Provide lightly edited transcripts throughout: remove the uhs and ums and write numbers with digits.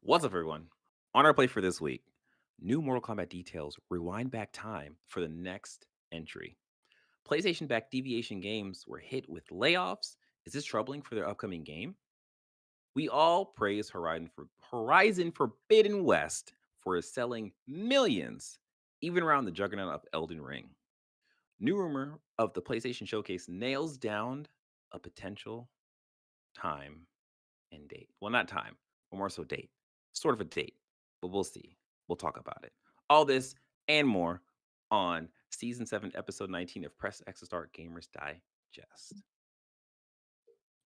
What's up, everyone? On our play for this week, new Mortal Kombat details rewind back time for the next entry. PlayStation backed Deviation Games were hit with layoffs. Is this troubling for their upcoming game? We all praise Horizon Forbidden West for selling millions, even around the juggernaut of Elden Ring. New rumor of the PlayStation Showcase nails down a potential time and date. Well, not time, but more so date. Sort of a date, but we'll see. We'll talk about it. All this and more on season 7, episode 19 of Press X to Start Gamers Digest.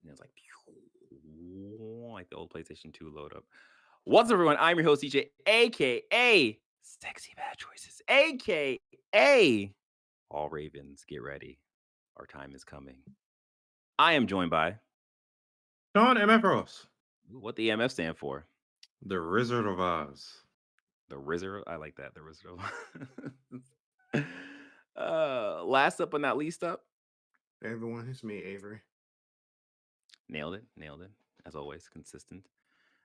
And it's like the old PlayStation 2 load up. What's up, everyone? I'm your host, DJ, aka Sexy Bad Choices, aka All Ravens. Get ready. Our time is coming. I am joined by Sean MF Ross, what the EMF stand for. the Wizard of Oz. The Rizzer, I like that. The Rizzer. Last up but not least up, Everyone, it's me, Avery. nailed it, nailed it. As always, consistent.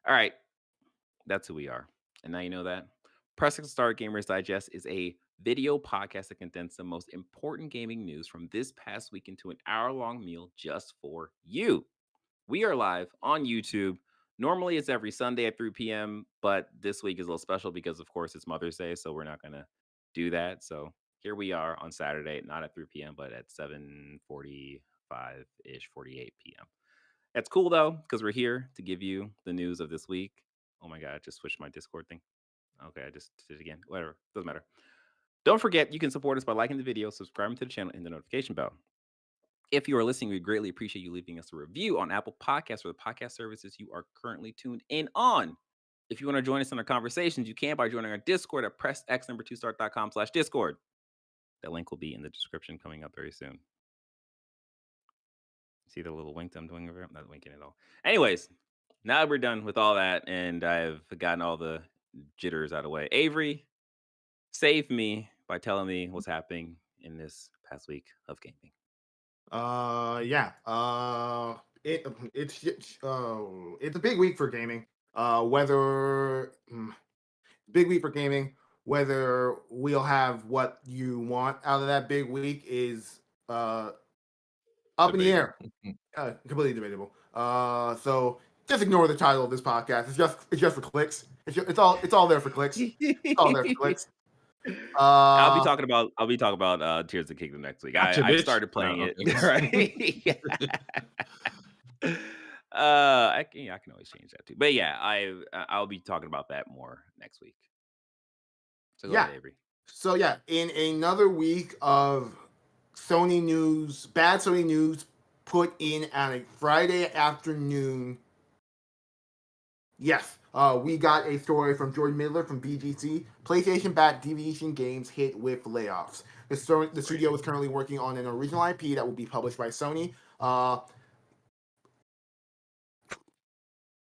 All right, that's who we are. And now you know that. Press X Start Gamers Digest is a video podcast that condenses the most important gaming news from this past week into an hour-long meal just for you. We are live on YouTube. Normally it's every Sunday at 3 p.m., but this week is a little special because, of course, it's Mother's Day, so we're not going to do that. So here we are on Saturday, not at 3 p.m., but at 7:45-ish, 48 p.m. That's cool, though, because we're here to give you the news of this week. Oh my God, I just switched my Discord thing. Okay, I just did it again. Whatever, doesn't matter. Don't forget, you can support us by liking the video, subscribing to the channel, and the notification bell. If you are listening, we greatly appreciate you leaving us a review on Apple Podcasts or the podcast services you are currently tuned in on. If you want to join us in our conversations, you can by joining our Discord at pressx2start.com/discord. That link will be in the description coming up very soon. See the little wink I'm doing over here? I'm not winking at all. Anyways, now that we're done with all that and I've gotten all the jitters out of the way, Avery, save me by telling me what's happening in this past week of gaming. Yeah. It's a big week for gaming. Big week for gaming. Whether we'll have what you want out of that big week is up in the air. Debatable. Completely debatable. So just ignore the title of this podcast. It's just for clicks. It's all there for clicks. It's all there for clicks. Uh, I'll be talking about Tears of the Kingdom next week. Gotcha, I've bitch. started playing it, Okay. right? I can always change that too. But yeah, I'll be talking about that more next week. So go yeah. ahead, Avery. So yeah, in another week of Sony news, bad Sony news put in on a Friday afternoon. Yes, we got a story from Jordan Midler from BGC. PlayStation backed Deviation Games hit with layoffs. The studio is currently working on an original IP that will be published by Sony.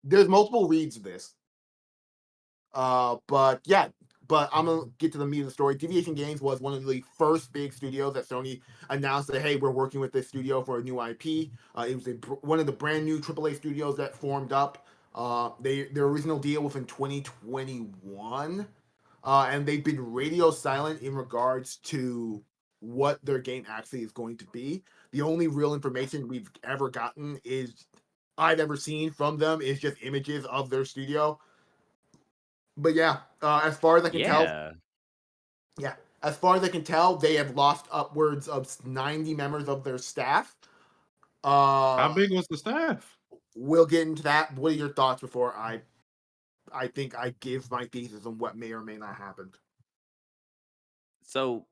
There's multiple reads of this. But yeah, I'm gonna get to the meat of the story. Deviation Games was one of the first big studios that Sony announced that hey, we're working with this studio for a new IP. It was one of the brand new AAA studios that formed up. Their original deal was in 2021, and they've been radio silent in regards to what their game actually is going to be. The only real information we've ever gotten I've ever seen from them is just images of their studio. But yeah, as far as I can tell, Yeah. yeah, as far as I can tell, they have lost upwards of 90 members of their staff. How Uh, big was the staff? we'll get into that. What are your thoughts before I think I give my thesis on what may or may not happen? So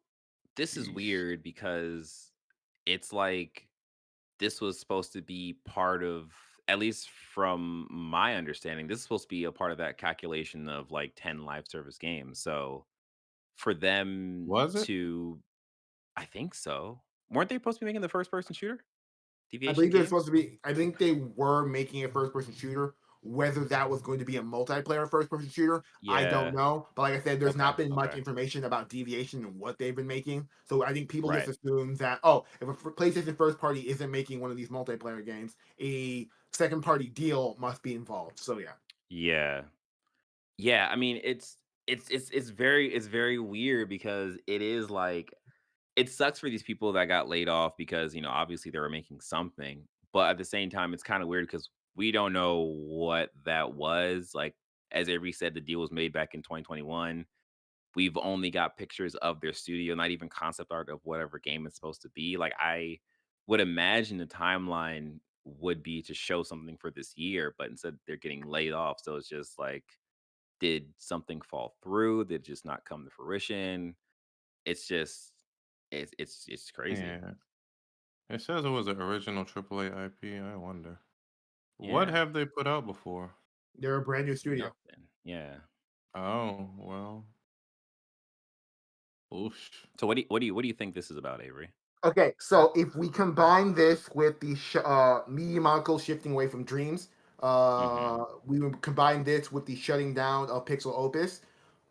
this is Jeez. weird because it's like this was supposed to be part of, at least from my understanding, this is supposed to be a part of that calculation of like 10 live service games. So for them Was it? to, I think so. Weren't they supposed to be making the first person shooter? I Deviation believe they're Games? supposed to be. I think they were making a first-person shooter. Whether that was going to be a multiplayer first-person shooter, I don't Yeah. know. But like I said, there's Okay. not been much Okay. information about Deviation and what they've been making. So I think people just Right. assume that if a PlayStation first party isn't making one of these multiplayer games, a second party deal must be involved. So yeah, Yeah. Yeah, I mean, it's very weird because it is like it sucks for these people that got laid off because, obviously they were making something, but at the same time, it's kinda weird because we don't know what that was, like, as Avery said, the deal was made back in 2021. We've only got pictures of their studio, not even concept art of whatever game it's supposed to be. Like, I would imagine the timeline would be to show something for this year, but instead they're getting laid off, so it's just like, did something fall through? Did it just not come to fruition? It's just it's crazy. Yeah. It says it was an original AAA IP. I wonder. What Yeah, have they put out before? They're a brand new studio. nothing. Yeah. Oh, well. Oof. So what do you think this is about, Avery? Okay, so if we combine this with the medium uncle shifting away from dreams, Mhm. we would combine this with the shutting down of Pixel Opus,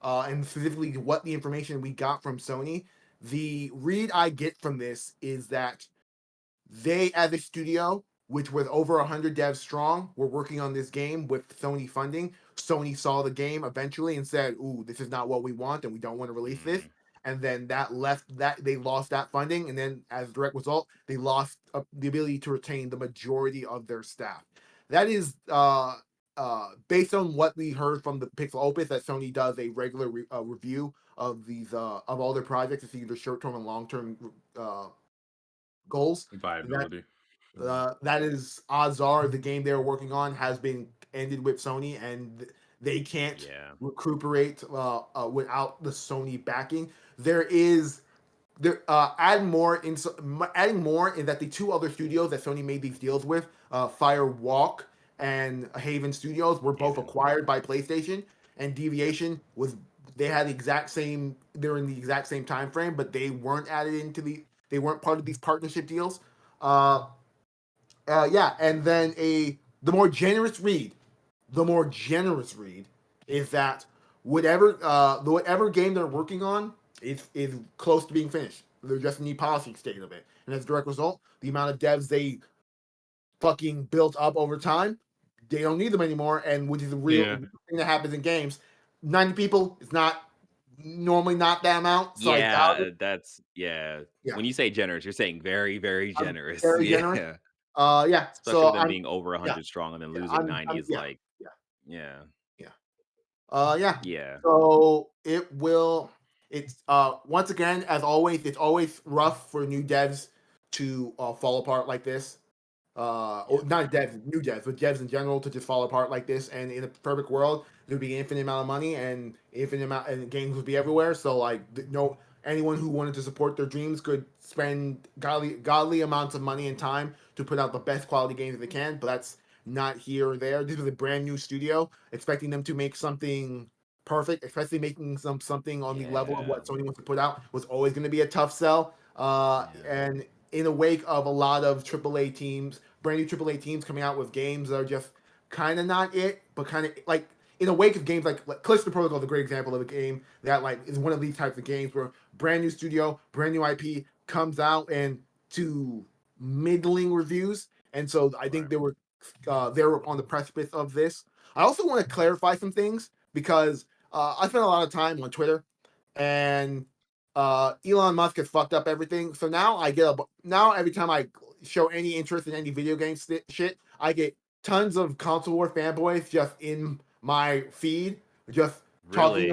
and specifically what the information we got from Sony. The read I get from this is that they, as a studio, which was over 100 devs strong, were working on this game with Sony funding. Sony saw the game eventually and said, "Ooh, this is not what we want, and we don't want to release this." Mm, And then that left that they lost that funding, and then as a direct result, they lost the ability to retain the majority of their staff. That is based on what we heard from the Pixel Opus that Sony does a regular review of these of all their projects to see their short term and long term goals. That Viability. Mhm. that is odds are the game they're working on has been ended with Sony, and they can't yeah. recuperate without the Sony backing. There is there adding more in that the two other studios that Sony made these deals with, Firewalk and Haven Studios, were both Haven. acquired by PlayStation, and Deviation was they had the exact same they're in the exact same time frame, but they weren't added into they weren't part of these partnership deals. Uh, yeah, and then the more generous read is that whatever game they're working on is close to being finished. They're just in the policy state of it, and as a direct result, the amount of devs they fucking built up over time, they don't need them anymore. And which is a real Yeah. thing that happens in games. 90 people is not normally not that amount, so I doubt it. Yeah, that's yeah. Yeah, When you say generous, you're saying very, very I'm generous. very generous. Yeah. Yeah, Especially so with them being over yeah, 100 strong and then yeah, losing 90 I'm is yeah, like, yeah, yeah. yeah. Yeah. Yeah. So it will. It's once again, as always, it's always rough for new devs to fall apart like this. Or Yeah. not devs, new devs, but devs in general to just fall apart like this. And in a perfect world, there'd be an infinite amount of money and infinite amount, and games would be everywhere. So like, no, anyone who wanted to support their dreams could spend godly amounts of money and time to put out the best quality games that they can. But that's not here or there. This was a brand new studio, expecting them to make something perfect, especially making something on the level of Yeah. what Sony wants to put out, was always going to be a tough sell. Yeah. And in the wake of a lot of AAA teams, brand new AAA teams coming out with games that are just kind of not it, but kind of like in the wake of games like Callisto Protocol is a great example of a game that like is one of these types of games where brand new studio, brand new IP comes out and to middling reviews, and so I think Right. they were on the precipice of this. I also want to clarify some things because I spent a lot of time on Twitter, and Elon Musk has fucked up everything. So now now every time I show any interest in any video game shit, I get tons of console war fanboys just in my feed, just Really?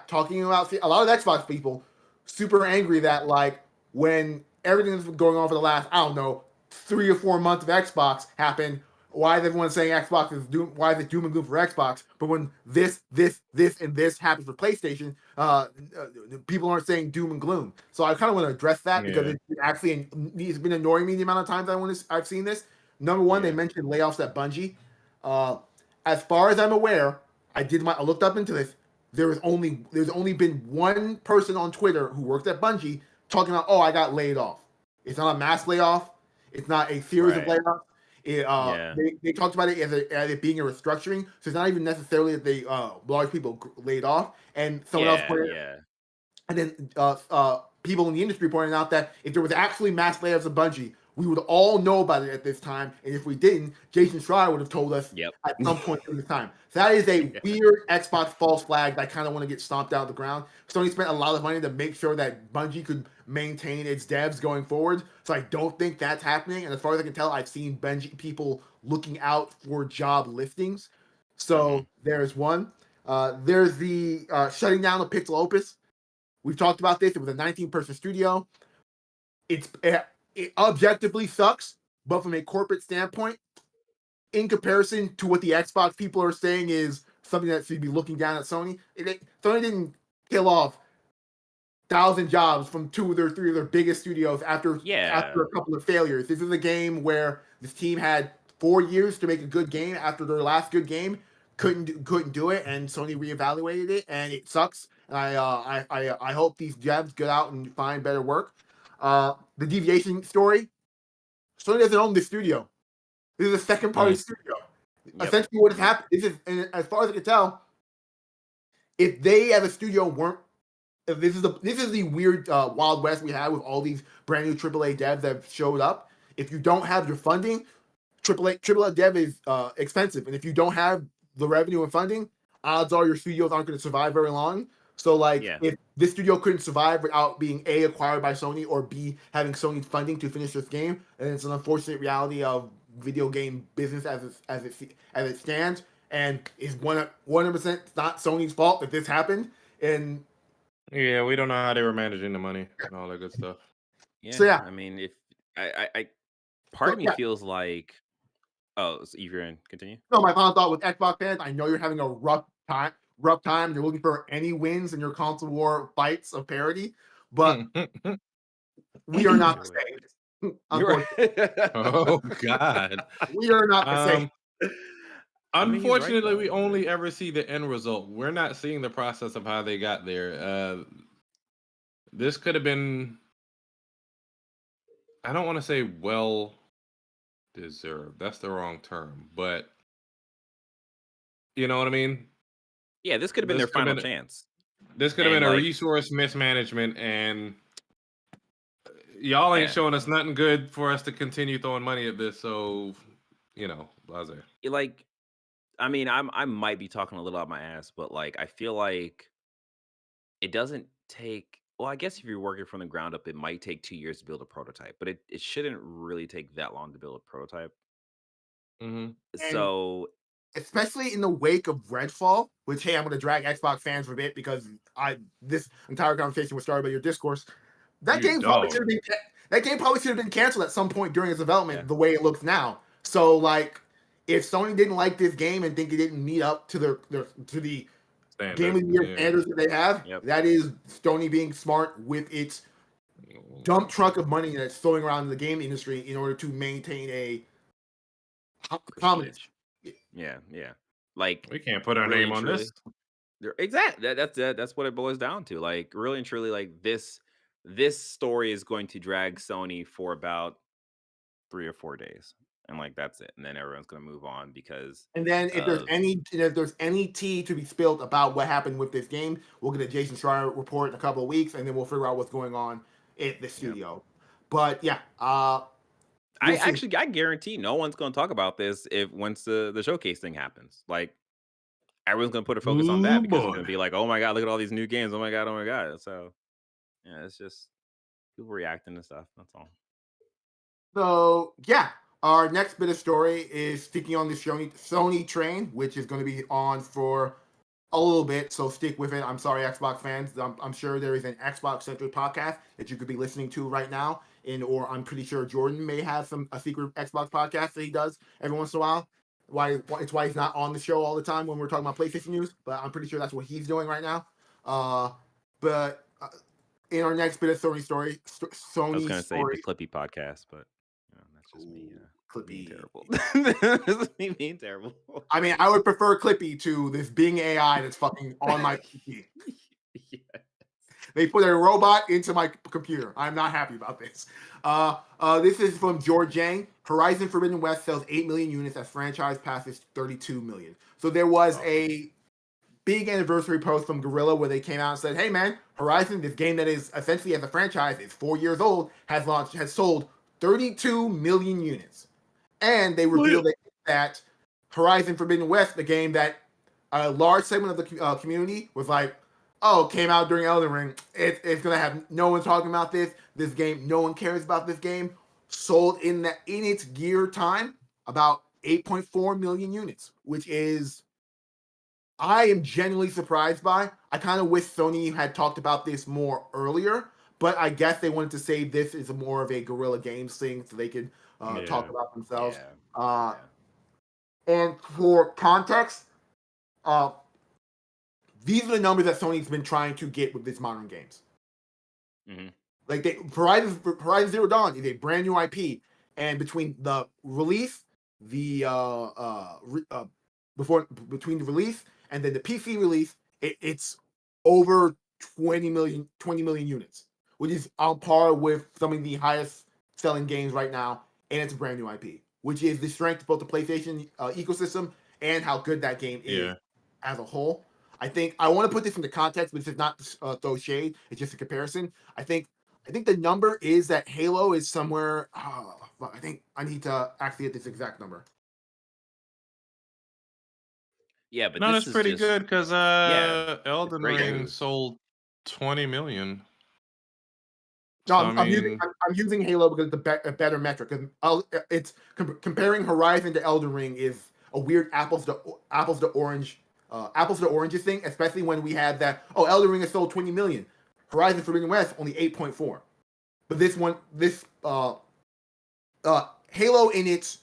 talking about a lot of Xbox people super angry that like when everything that's been going on for the last I don't know 3 or 4 months of Xbox happened. Why is everyone saying Xbox is doom? Why is it doom and gloom for Xbox? But when this, and this happens for PlayStation, people aren't saying doom and gloom. So I kind of want to address that because Yeah. it's been annoying me the amount of times I've seen this. Number one, they Yeah. mentioned layoffs at Bungie. Uh, as far as I'm aware, I looked up into this. There's only been one person on Twitter who works at Bungie talking about, oh, I got laid off. It's not a mass layoff. It's not a series of Right. layoffs. Yeah. They talked about it as it being a restructuring. So it's not even necessarily that they large people laid off. And someone else Yeah. pointed, Yeah. and then people in the industry pointed out that if there was actually mass layoffs of Bungie, We would all know about it at this time, and if we didn't, Jason Schreier would have told us Yep. at some point during this time. So that is a Yeah. weird Xbox false flag that I kind of want to get stomped out of the ground. Sony spent a lot of money to make sure that Bungie could maintain its devs going forward. So I don't think that's happening. And as far as I can tell, I've seen Bungie people looking out for job listings. So there's one. There's the shutting down of Pixel Opus. We've talked about this. It was a 19-person studio. It objectively sucks, but from a corporate standpoint, in comparison to what the Xbox people are saying is something that should be looking down at Sony. Sony didn't kill off 1,000 jobs from 2 or 3 of their biggest studios after Yeah. a couple of failures. This is a game where this team had 4 years to make a good game after their last good game, couldn't do it, and Sony reevaluated it, and it sucks. And I hope these devs get out and find better work. The Deviation story. Sony doesn't own this studio. This is a second party studio. Yep. Essentially, what has happened. This is, and as far as I can tell, if they as a studio weren't, if this is the weird Wild West we have with all these brand new AAA devs that have showed up. If you don't have your funding, AAA dev is expensive, and if you don't have the revenue and funding, odds are your studios aren't going to survive very long. So, like, if this studio couldn't survive without being A, acquired by Sony, or B, having Sony funding to finish this game, and it's an unfortunate reality of video game business as it stands, and is 100% not Sony's fault that this happened. And yeah, we don't know how they were managing the money and all that good stuff. Yeah. So, yeah. I mean, if part of me feels like, so you're in, continue. No, my final thought with Xbox fans, I know you're having a rough time. You're looking for any wins in your console war fights of parity, but we are not the same. Oh God, we are not the same. Unfortunately, we only ever see the end result. We're not seeing the process of how they got there. This could have been, I don't want to say well deserved. That's the wrong term, but you know what I mean? Yeah, this could have been their final chance. This could have been a resource mismanagement, and y'all ain't showing us nothing good for us to continue throwing money at this. So, blase. Like, I mean, I might be talking a little out my ass, but like, I feel like it doesn't take. Well, I guess if you're working from the ground up, it might take 2 years to build a prototype, but it shouldn't really take that long to build a prototype. So, especially in the wake of Redfall, which, hey, I'm going to drag Xbox fans for a bit because this entire conversation was started by your discourse. That game probably should have been canceled at some point during its development. The way it looks now. So, like, if Sony didn't like this game and think it didn't meet up to the Game of the Year standards that they have, that is Sony being smart with its dump truck of money that's throwing around in the game industry in order to maintain a prominence. Yeah. Like, we can't put our name on this. Exactly. That's what it boils down to. Like, really and truly, like this story is going to drag Sony for about 3 or 4 days, and like that's it. And then everyone's going to move on because. And then if there's any tea to be spilled about what happened with this game, we'll get a Jason Schreier report in a couple of weeks, and then we'll figure out what's going on at the studio. But yeah, I guarantee no one's going to talk about this once the showcase thing happens. Like, everyone's going to put a focus on that because it's going to be like, oh my God, look at all these new games. Oh my God. So, yeah, it's just people reacting to stuff. That's all. So, yeah, our next bit of story is sticking on the Sony train, which is going to be on for a little bit. So stick with it. I'm sorry, Xbox fans. I'm sure there is an Xbox-centric podcast that you could be listening to right now. Or I'm pretty sure Jordan may have a secret Xbox podcast that he does every once in a while. It's why he's not on the show all the time when we're talking about PlayStation news, but I'm pretty sure that's what he's doing right now. But in our next bit of Sony story, I was going to say the Clippy podcast, but that's just me. Clippy. Being terrible. This is me being terrible. I mean, I would prefer Clippy to this Bing AI that's fucking on my PC. Yes. They put a robot into my computer. I'm not happy about this. This is from George Yang. Horizon Forbidden West sells 8 million units as franchise passes 32 million. So there was a big anniversary post from Guerrilla where they came out and said, hey man, Horizon, this game that is essentially as a franchise is 4 years old, has sold 32 million units. And they revealed that Horizon Forbidden West, the game that a large segment of the community was like, oh, came out during Elden Ring. It's going to have no one talking about this game. No one cares about this game. Sold in its gear time about 8.4 million units, which is I am genuinely surprised by. I kind of wish Sony had talked about this more earlier, but I guess they wanted to say this is more of a Guerrilla Games thing so they could talk about themselves. Yeah. And for context, uh, these are the numbers that Sony's been trying to get with these modern games. Mm-hmm. Like Horizon Zero Dawn is a brand new IP, and between the release, between the release and then the PC release, it's over 20 million units, which is on par with some of the highest selling games right now, and it's a brand new IP, which is the strength of both the PlayStation ecosystem and how good that game is as a whole. I think I want to put this into context, but this is not to throw shade. It's just a comparison. I think the number is that Halo is somewhere. I think I need to actually get this exact number. Yeah, but No, this that's is pretty just good because Elden great Ring news. sold 20 million. No, So, I mean, I'm using Halo because it's a better metric. It's comparing Horizon to Elden Ring is a weird apples to oranges thing, especially when we had that. Oh, Elden Ring has sold 20 million. Horizon Forbidden West only 8.4. But Halo in its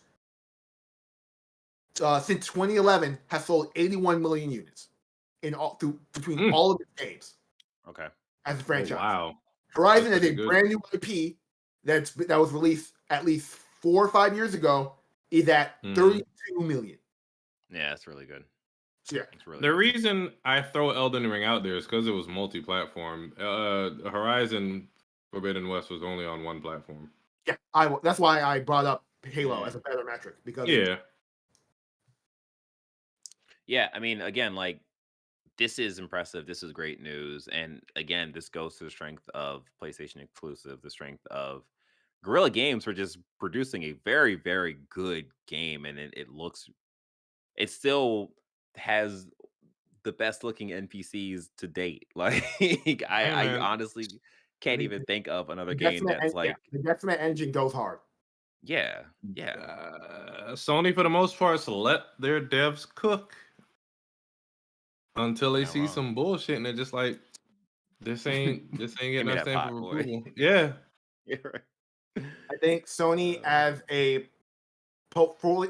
since 2011 has sold 81 million units between all of its games. Okay. As a franchise. Oh, wow. Horizon is a brand new IP that was released at least 4 or 5 years ago. Is at 32 million. Yeah, that's really good. Yeah, it's really the good. reason I throw Elden Ring out there is because it was multi-platform. Horizon Forbidden West was only on one platform. Yeah, that's why I brought up Halo as a better metric because yeah. I mean, again, like this is impressive. This is great news, and again, this goes to the strength of PlayStation exclusive, the strength of Guerrilla Games for just producing a very, very good game, and it still has the best looking NPCs to date. Like I honestly can't even think of another game that's like the Detriment engine goes hard. Yeah. Sony for the most part let their devs cook until they see some bullshit and they're just like, this ain't getting us stamp of approval. Yeah. I think Sony as a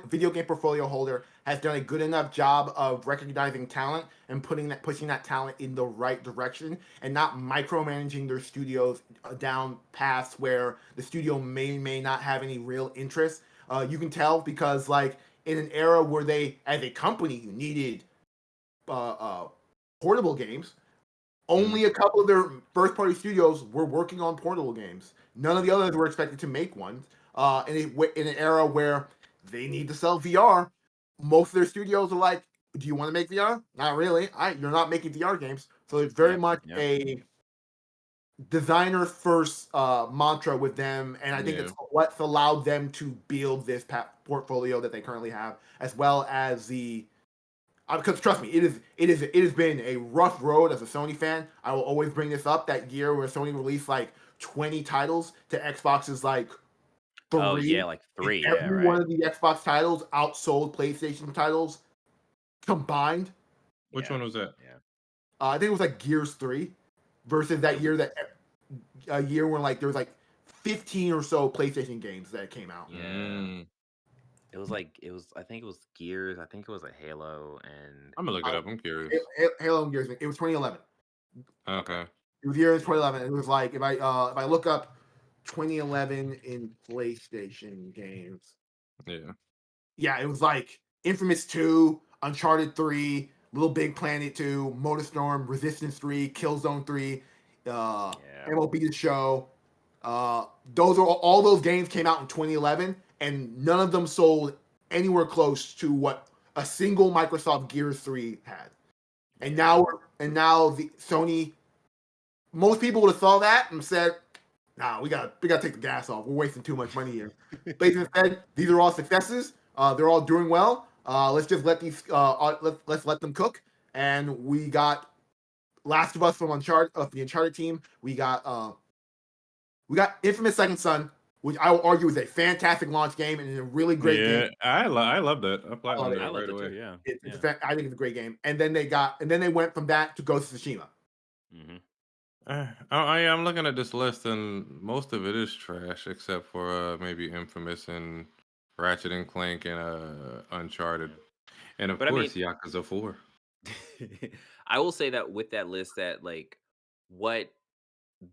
video game portfolio holder has done a good enough job of recognizing talent and pushing that talent in the right direction and not micromanaging their studios down paths where the studio may not have any real interest. You can tell because like in an era where they as a company needed portable games, only a couple of their first party studios were working on portable games. None of the others were expected to make one. In an era where they need to sell VR, most of their studios are like, "Do you want to make VR? Not really. You're not making VR games." So it's very much a designer first mantra with them, and I think it's what's allowed them to build this portfolio that they currently have, as well as the. Because trust me, it has been a rough road as a Sony fan. I will always bring this up. That year where Sony released like 20 titles to Xbox's like 3. Oh yeah, like 3. And every one of the Xbox titles outsold PlayStation titles combined. Which one was that? Yeah. I think it was like Gears 3 versus that year a year when like there was like 15 or so PlayStation games that came out. Yeah. It was I think it was Gears, I think it was a Halo, and I'm gonna look it up. I'm curious. Halo and Gears. It was 2011. Okay. It was year 2011. It was like if I look up 2011 in PlayStation games. Yeah, it was like Infamous 2, Uncharted 3, Little Big Planet 2, MotorStorm, Resistance 3, Killzone 3, MLB The Show. All those games came out in 2011, and none of them sold anywhere close to what a single Microsoft Gears 3 had. And now the Sony, most people would have saw that and said, nah, we gotta take the gas off. We're wasting too much money here. PlayStation said these are all successes. They're all doing well. Let's just let these let's let them cook. And we got Last of Us from Uncharted, the Uncharted team. We got Infamous Second Son, which I will argue is a fantastic launch game and a really great game. Yeah, I love that. I I love platinumed it. it I right loved it too. away. Yeah. It's Yeah. I think it's a great game. And then they went from that to Ghost of Tsushima. Hmm. I'm looking at this list, and most of it is trash, except for maybe Infamous and Ratchet and Clank and Uncharted, and of But I mean, course Yakuza 4. I will say that with that list, that like what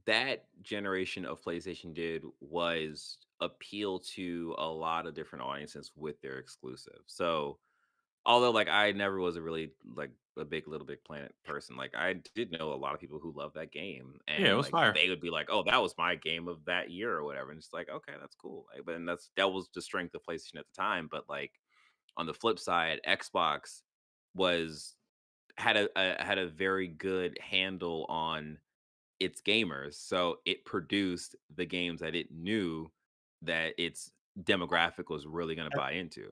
that generation of PlayStation did was appeal to a lot of different audiences with their exclusive. So although like I never was a really like a big Little Big Planet person, like I did know a lot of people who love that game, Yeah, it and was like fire. they would be like, "Oh, that was my game of that year" or whatever, and it's like, okay, that's cool. Like, but and that was the strength of PlayStation at the time. But like on the flip side, Xbox was had a very good handle on its gamers, so it produced the games that it knew that its demographic was really going to buy into.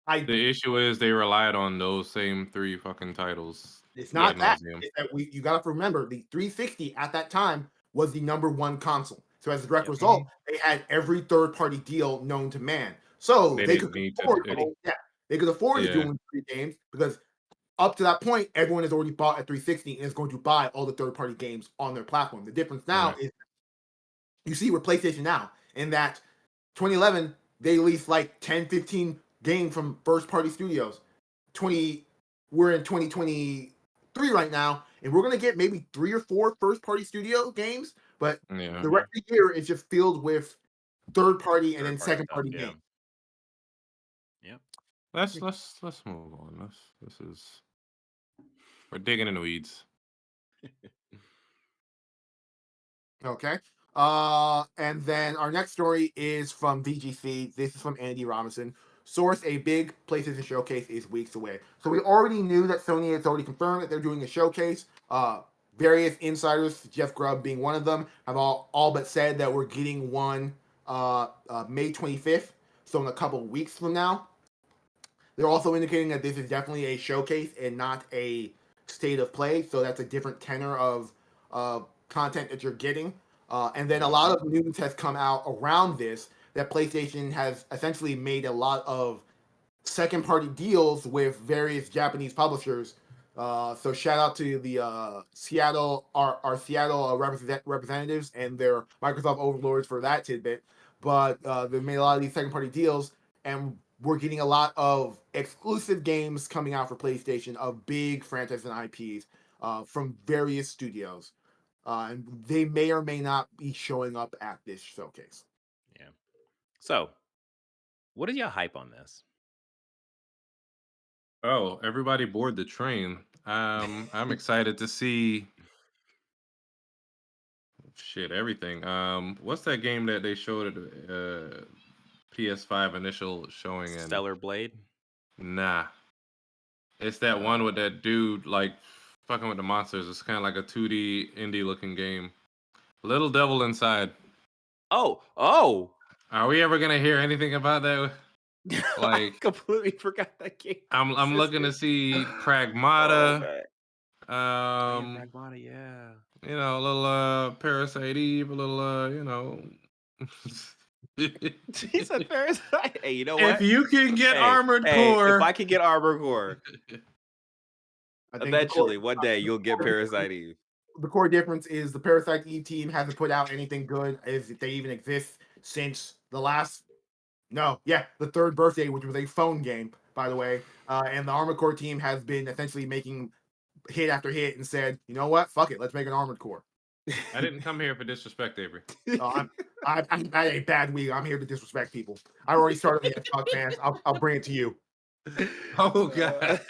I The issue is they relied on those same three fucking titles It's Yeah, not ad that. nauseum. It's that you got to remember the 360 at that time was the number one console. So as a direct yep, result, they had every third party deal known to man. So They they didn't could need to. afford yeah, they could afford to Yeah, do free games because up to that point, everyone has already bought a 360 and is going to buy all the third party games on their platform. The difference now right. is you see with PlayStation now in that 2011 they released like 10, 15 games from first party studios. 20 We're in 2023 right now, and we're gonna get maybe 3 or 4 first party studio games, but Yeah. the rest of the year is just filled with third party and then third party second stuff. party Yeah, games. yep. Let's move on. This is we're digging in the weeds. Okay. And then our next story is from VGC. This is from Andy Robinson. Source: a big PlayStation showcase is weeks away. So we already knew that Sony has already confirmed that they're doing a showcase. Various insiders, Jeff Grubb being one of them, have all but said that we're getting one May 25th. So in a couple of weeks from now. They're also indicating that this is definitely a showcase and not a state of play. So that's a different tenor of content that you're getting. And then a Hmm. lot of news has come out around this that PlayStation has essentially made a lot of second party deals with various Japanese publishers. So shout out to the Seattle, our Seattle representatives and their Microsoft overlords for that tidbit. But they made a lot of these second party deals, and we're getting a lot of exclusive games coming out for PlayStation of big franchises and IPs from various studios. And they may or may not be showing up at this showcase. Yeah. So, what is your hype on this? Oh, everybody board the train. I'm excited to see shit everything. What's that game that they showed at PS5 initial showing in? Stellar Blade? Nah, it's that one with Uh, that dude like fucking with the monsters. It's kind of like a 2D indie looking game. Little Devil Inside. oh, Are we ever gonna hear anything about that? I Like, completely forgot that game I'm looking to existed. see Oh Pragmata. man. Oh yeah, Um, Pragmata, yeah. a little Parasite Eve, a little He said Parasite. Hey, you know if what? you can get Hey, Armored hey, if Core, I could get Armor Core, I think eventually one day the you'll get core Parasite Eve. the core difference is the Parasite Eve team hasn't put out anything good if they even exist since the last the third birthday, which was a phone game, by the way. And the Armored Core team has been essentially making hit after hit and said, you know what, fuck it, let's make an Armored Core. I didn't come here for disrespect, Avery. I'm I'm at a bad week. I'm here to disrespect people. I already started the Xbox fans. I'll bring it to you. Oh Uh, god.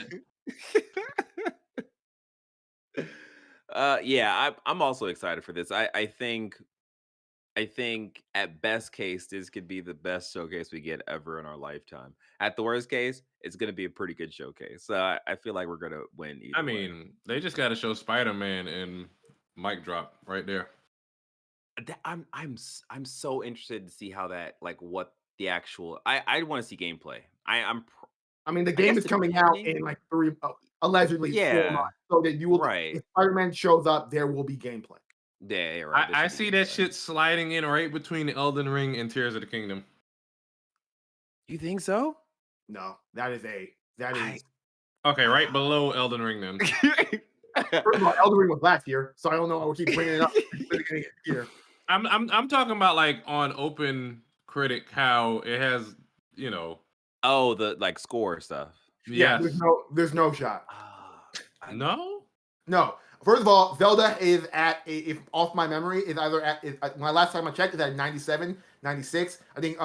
yeah, I'm also excited for this. I think at best case, this could be the best showcase we get ever in our lifetime. At the worst case, it's going to be a pretty good showcase. So I feel like we're going to win I either way. mean, they just got to show Spider-Man and mic drop right there. I'm so interested to see how that like what the actual I want to see gameplay. I mean, the I game guess is coming out depending. in like allegedly 4 months, Yeah, so that you will. right. If Spider-Man shows up, there will be gameplay. Yeah, yeah, right. I, There I should be see that gameplay. shit sliding in right between Elden Ring and Tears of the Kingdom. You think so? No, that I is. Okay, right below Elden Ring then. First of all, Elden Ring was last year, so I don't know why we keep bringing it up. We're getting it here. I'm talking about like on Open Critic how it has, you know, Oh, the like score stuff. Yeah, yes. there's no shot. Ah, I No? No. First of all, Zelda is if off my memory, is either my last time I checked is at 97, 96. I think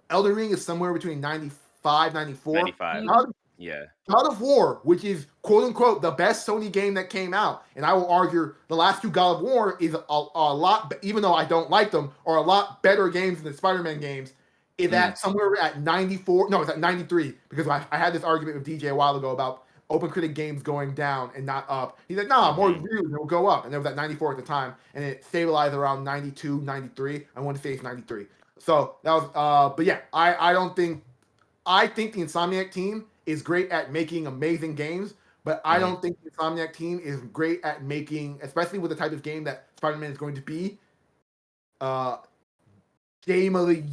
Elden Ring is somewhere between 95, 94. 95. Mm. God, Yeah. God of War, which is quote unquote the best Sony game that came out, and I will argue the last two God of War is a lot, even though I don't like them, are a lot better games than the Spider-Man games. Is Mm. at somewhere at 94? No, it's at 93 because I had this argument with DJ a while ago about Open Critic games going down and not up. He's like, nah, more Mhm. reviews, and it will go up. And it was at 94 at the time, and it stabilized around 92, 93. I want to say it's 93. So that was, but yeah, I don't think, I think the Insomniac team is great at making amazing games, but I Mhm. don't think the Insomniac team is great at making, especially with the type of game that Spider-Man is going to be, uh, game of the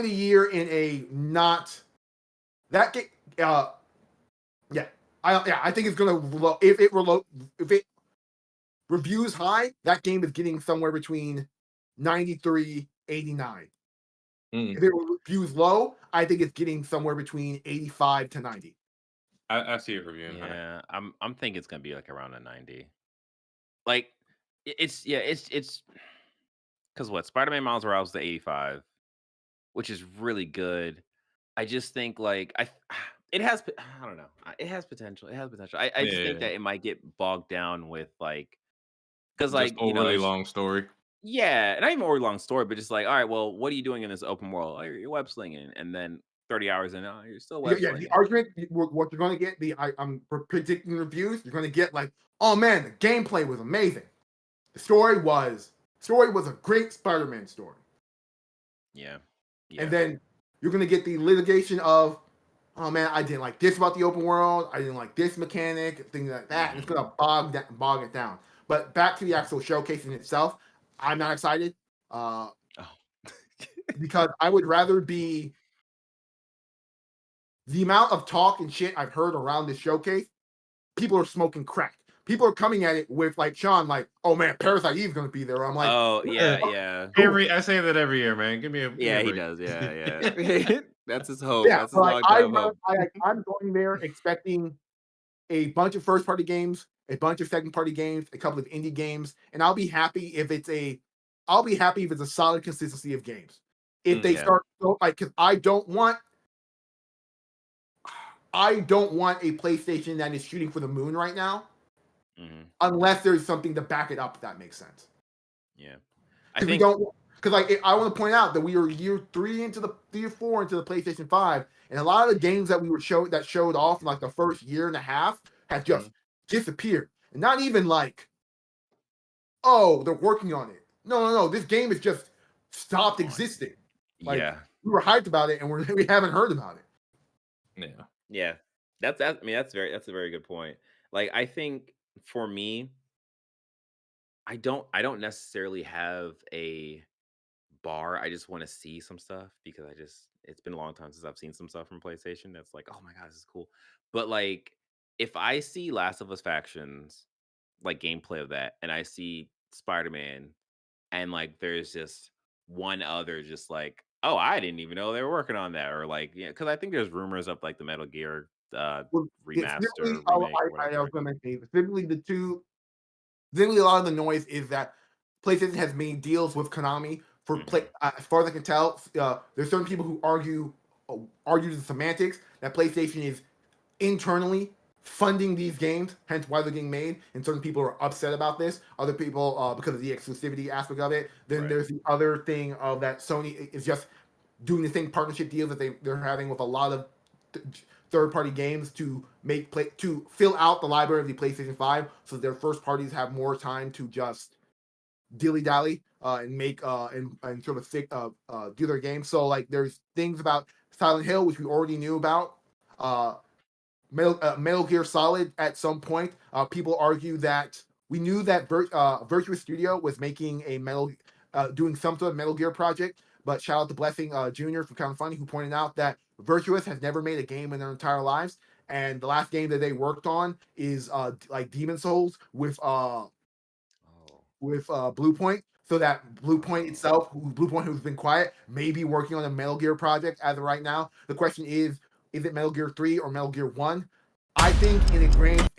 year in a not that game. Yeah, I think it's gonna if it reviews high, that game is getting somewhere between 93, 89. Mm. If it reviews low, I think it's getting somewhere between 85 to 90. I see it reviewing high. Yeah, I'm thinking it's gonna be like around a 90. Like it's yeah, it's because what Spider-Man Miles Morales is the 85, which is really good. I just think like it has I don't know. It has potential. It has potential. I Yeah, just yeah, think yeah. that it might get bogged down with like because Just like overly it's long story. yeah, not even a really long story, but just like all right, well, what are you doing in this open world? Oh, you're web slinging, and then 30 hours in, oh, you're still Yeah, web yeah. The slinging. argument, what you're going to get, I'm predicting reviews. You're going to get like, oh man, the gameplay was amazing. The story was a great Spider-Man story. Yeah, And yeah. then you're going to get the litigation of, oh man, I didn't like this about the open world. I didn't like this mechanic, things like that. And it's Mhm. going to bog it down. But back to the actual showcase in itself, I'm not excited Oh. because I would rather be the amount of talk and shit I've heard around this showcase. People are smoking crack. People are coming at it with like Sean, like, oh man, Parasite Eve's going to be there. I'm like, Oh, Eh, yeah, yeah. cool. I say that every year, man. Give me Yeah, a he break. does. Yeah, yeah. That's his hope. Yeah, That's but his like long time hope. I'm going there expecting a bunch of first party games, a bunch of second party games, a couple of indie games, and I'll be happy if it's a solid consistency of games. If they Yeah. start like, because I don't want a PlayStation that is shooting for the moon right now, Mhm. unless there's something to back it up. If that makes sense, Yeah. I because we think don't. Because like I want to point out that we are year 3 or 4 into the PlayStation 5, and a lot of the games that we were showed off in like the first year and a half have just Mhm. disappeared, and not even like, oh, they're working on it. No. This game has just stopped gone. existing. Like Yeah. we were hyped about it, and we haven't heard about it. Yeah. Yeah. I mean, that's a very good point. Like, I think for me, I don't necessarily have a bar. I just want to see some stuff because it's been a long time since I've seen some stuff from PlayStation that's like, oh my god, this is cool. But like if I see Last of Us Factions, like gameplay of that, and I see Spider-Man and like there's just one other just like, oh, I didn't even know they were working on that, or like, yeah, because I think there's rumors of like the Metal Gear Well, it's remaster, I, remake, or I was whatever. going to mention specifically Generally, a lot of the noise is that PlayStation has made deals with Konami for play. Hmm. As far as I can tell, there's certain people who argue the semantics that PlayStation is internally funding these games, hence why they're getting made. And certain people are upset about this. Other people, because of the exclusivity aspect of it. Then Right. there's the other thing of that Sony is just doing the same partnership deals that they're having with a lot of third-party games to to fill out the library of the PlayStation 5, so their first parties have more time to just dilly dally and make and sort of do their game. So like there's things about Silent Hill which we already knew about. Uh, Metal Gear Solid at some point. People argue that we knew that Virtuous Studio was making a doing some sort of Metal Gear project. But shout out to Blessing Jr. from Kind of Funny, who pointed out that Virtuous has never made a game in their entire lives, and the last game that they worked on is like Demon Souls Oh. Blue Point. So that Blue Point Oh. itself, Blue Point who's been quiet, may be working on a Metal Gear project as of right now. The question is it Metal Gear 3 or Metal Gear 1? I think in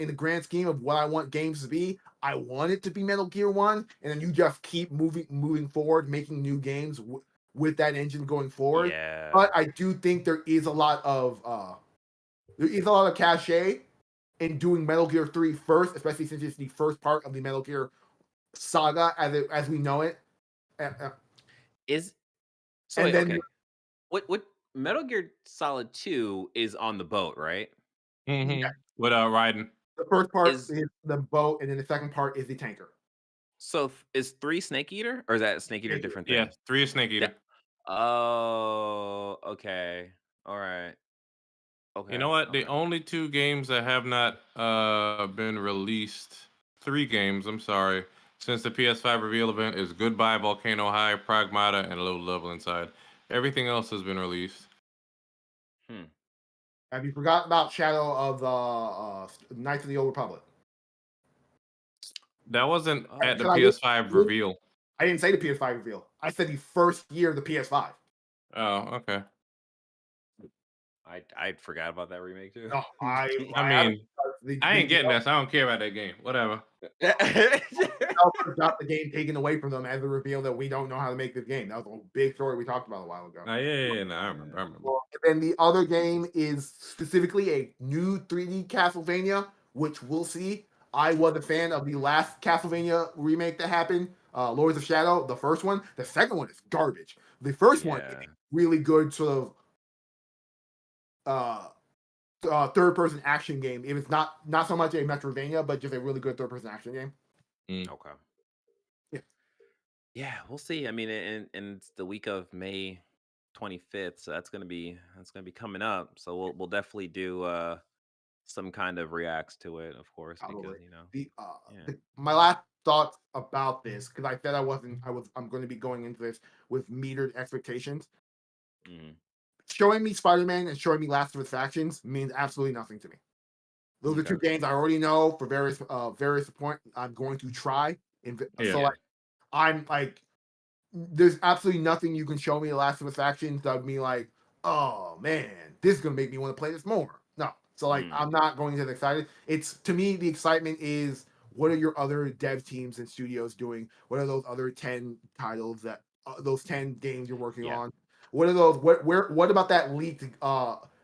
the grand scheme of what I want games to be, I want it to be Metal Gear 1, and then you just keep moving forward, making new games with that engine going forward. Yeah. But I do think there is a lot of cachet in doing Metal Gear 3 first, especially since it's the first part of the Metal Gear saga as we know it. Is so And wait, then okay. What Metal Gear Solid 2 is on the boat, right? Mm-hmm. Without riding. the first part Is is the boat, and then the second part is the tanker. so is 3 Snake Eater or is that Snake Eater a Snake Eater. different Yeah, thing? 3 is Snake Eater. That, oh, okay. All right. You Okay. know what? The Okay. only 2 games that have not been released, 3 games, I'm sorry, since the PS5 reveal event is Goodbye Volcano High, Pragmata, and a Little Level Inside. Everything else has been released. Hmm. Have you forgotten about Shadow of the Knights of the Old Republic? That wasn't at the Because PS5 reveal. I didn't say the PS5 reveal. I said the first year of the PS5. Oh, okay. I forgot about that remake too. No, I I haven't. mean, I ain't getting that, so I don't care about that game. Whatever. Developers got the game taken away from them as a reveal that we don't know how to make this game. That was a big story we talked about a while ago. Oh, yeah, no, I remember. And then the other game is specifically a new 3D Castlevania, which we'll see. I was a fan of the last Castlevania remake that happened, Lords of Shadow, the first one. The second one is garbage. The first one is Yeah. a really good sort of third-person action game. It was not so much a Metroidvania, but just a really good third-person action game. Okay. Yeah. Yeah, we'll see. I mean, and it's the week of May 25th, so that's gonna be coming up. So we'll definitely do some kind of reacts to it, of course, Probably. because yeah. My last thoughts about this, because I said I'm going to be going into this with metered expectations. Mhm. Showing me Spider-Man and showing me Last of Us Factions means absolutely nothing to me. Those are Okay. 2 games I already know for various points I'm going to try. Yeah. So like, I'm like, there's absolutely nothing you can show me the Last of Us Factions that would be like, oh man, this is gonna make me want to play this more. No, so like Mm. I'm not going to get excited. It's to me the excitement is what are your other dev teams and studios doing? What are those other 10 titles that those 10 games you're working Yeah. on? What are those? What about that leaked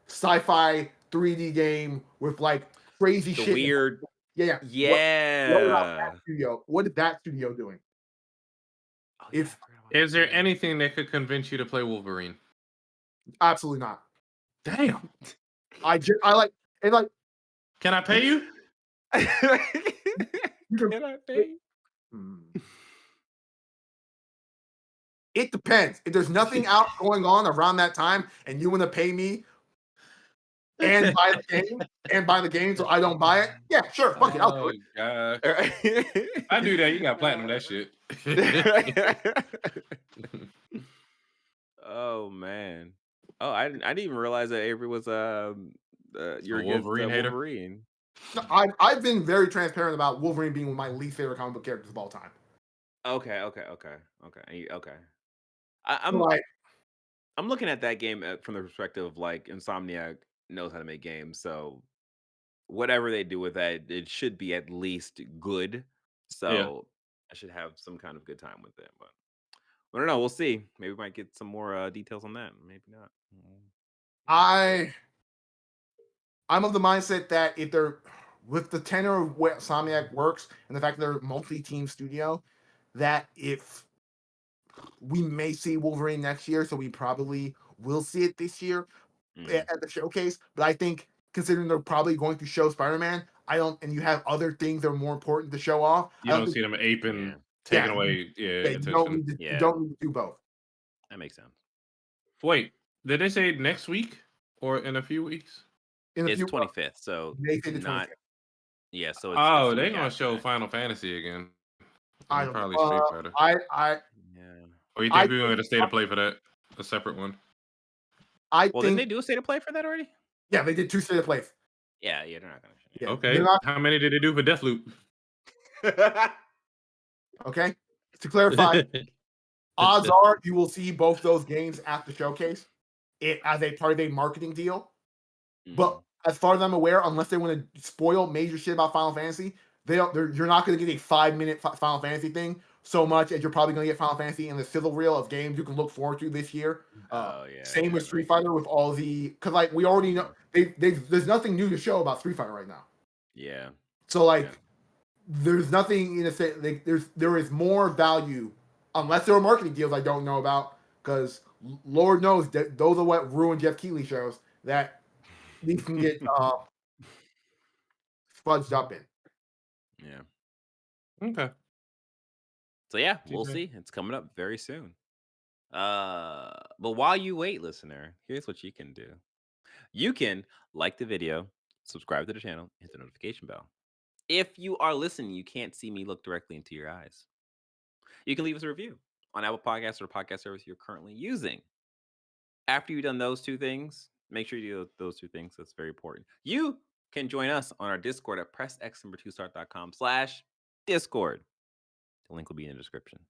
sci-fi 3D game with like crazy The shit? weird Yeah. What about Yeah. that studio? What is that studio doing? Oh yeah, If I forgot about Is that there too. anything that could convince you to play Wolverine? absolutely not. Damn. I like and like Can I pay you? you can Can I pay? Hmm. It depends. If there's nothing out going on around that time and you want to pay me and buy the game so I don't buy it, yeah, sure, fuck it, I'll do Oh it. gosh. I do that. You got platinum that shit. Oh man. Oh, I didn't even realize that Avery was A you're against Wolverine hater. Wolverine. No, I've been very transparent about Wolverine being one of my least favorite comic book characters of all time. Okay, okay. So I'm like, I'm looking at that game from the perspective of like Insomniac knows how to make games, so whatever they do with that, it should be at least good. Yeah. So I should have some kind of good time with it. But I don't know. We'll see. Maybe we might get some more details on that. Maybe not. I I'm of the mindset that if they're with the tenor of what Insomniac works and the fact that they're a multi-team studio, that if we may see Wolverine next year, so we probably will see it this year Mhm. at the showcase. But I think considering they're probably going to show Spider-Man, I don't, and you have other things that are more important to show off. I You don't don't think see them aping Yeah. taking Yeah, away you don't attention. need to you Yeah, don't need to do both. that makes sense. Wait, did they say next week or in a few weeks? In a It's few 25th, so they say the not 25th. yeah, so it's Oh, the they're week gonna after show that. Final Fantasy again, I and don't know. probably Street Fighter. I Yeah. Or you I think we're think gonna stay to play for that? A separate one. I Well, didn't think they do a state of play for that already? yeah, they did 2 state of plays. Yeah, they're not gonna. Yeah, they're Okay. not How many did they do for Deathloop? Yeah. okay. To clarify, odds are you will see both those games at the showcase it as a part of a marketing deal. But Mhm. as far as I'm aware, unless they want to spoil major shit about Final Fantasy, you're not going to get a 5 minute Final Fantasy thing so much as you're probably going to get Final Fantasy in the sizzle reel of games you can look forward to this year. Oh yeah, Same with that Street makes sense. Fighter with all the because like we already know there's nothing new to show about Street Fighter right now. Yeah, So yeah. like there's nothing in a say like there is more value unless there are marketing deals I don't know about because Lord knows that those are what ruined Jeff Keighley shows that these can get fudged up in. Yeah. Okay. So yeah, we'll TJ. see. It's coming up very soon. But while you wait, listener, here's what you can do. You can like the video, subscribe to the channel, hit the notification bell. If you are listening, you can't see me look directly into your eyes. You can leave us a review on Apple Podcasts or podcast service you're currently using. After you've done those two things, make sure you do those two things. That's very important. You can join us on our Discord at pressx2start.com/Discord. The link will be in the description.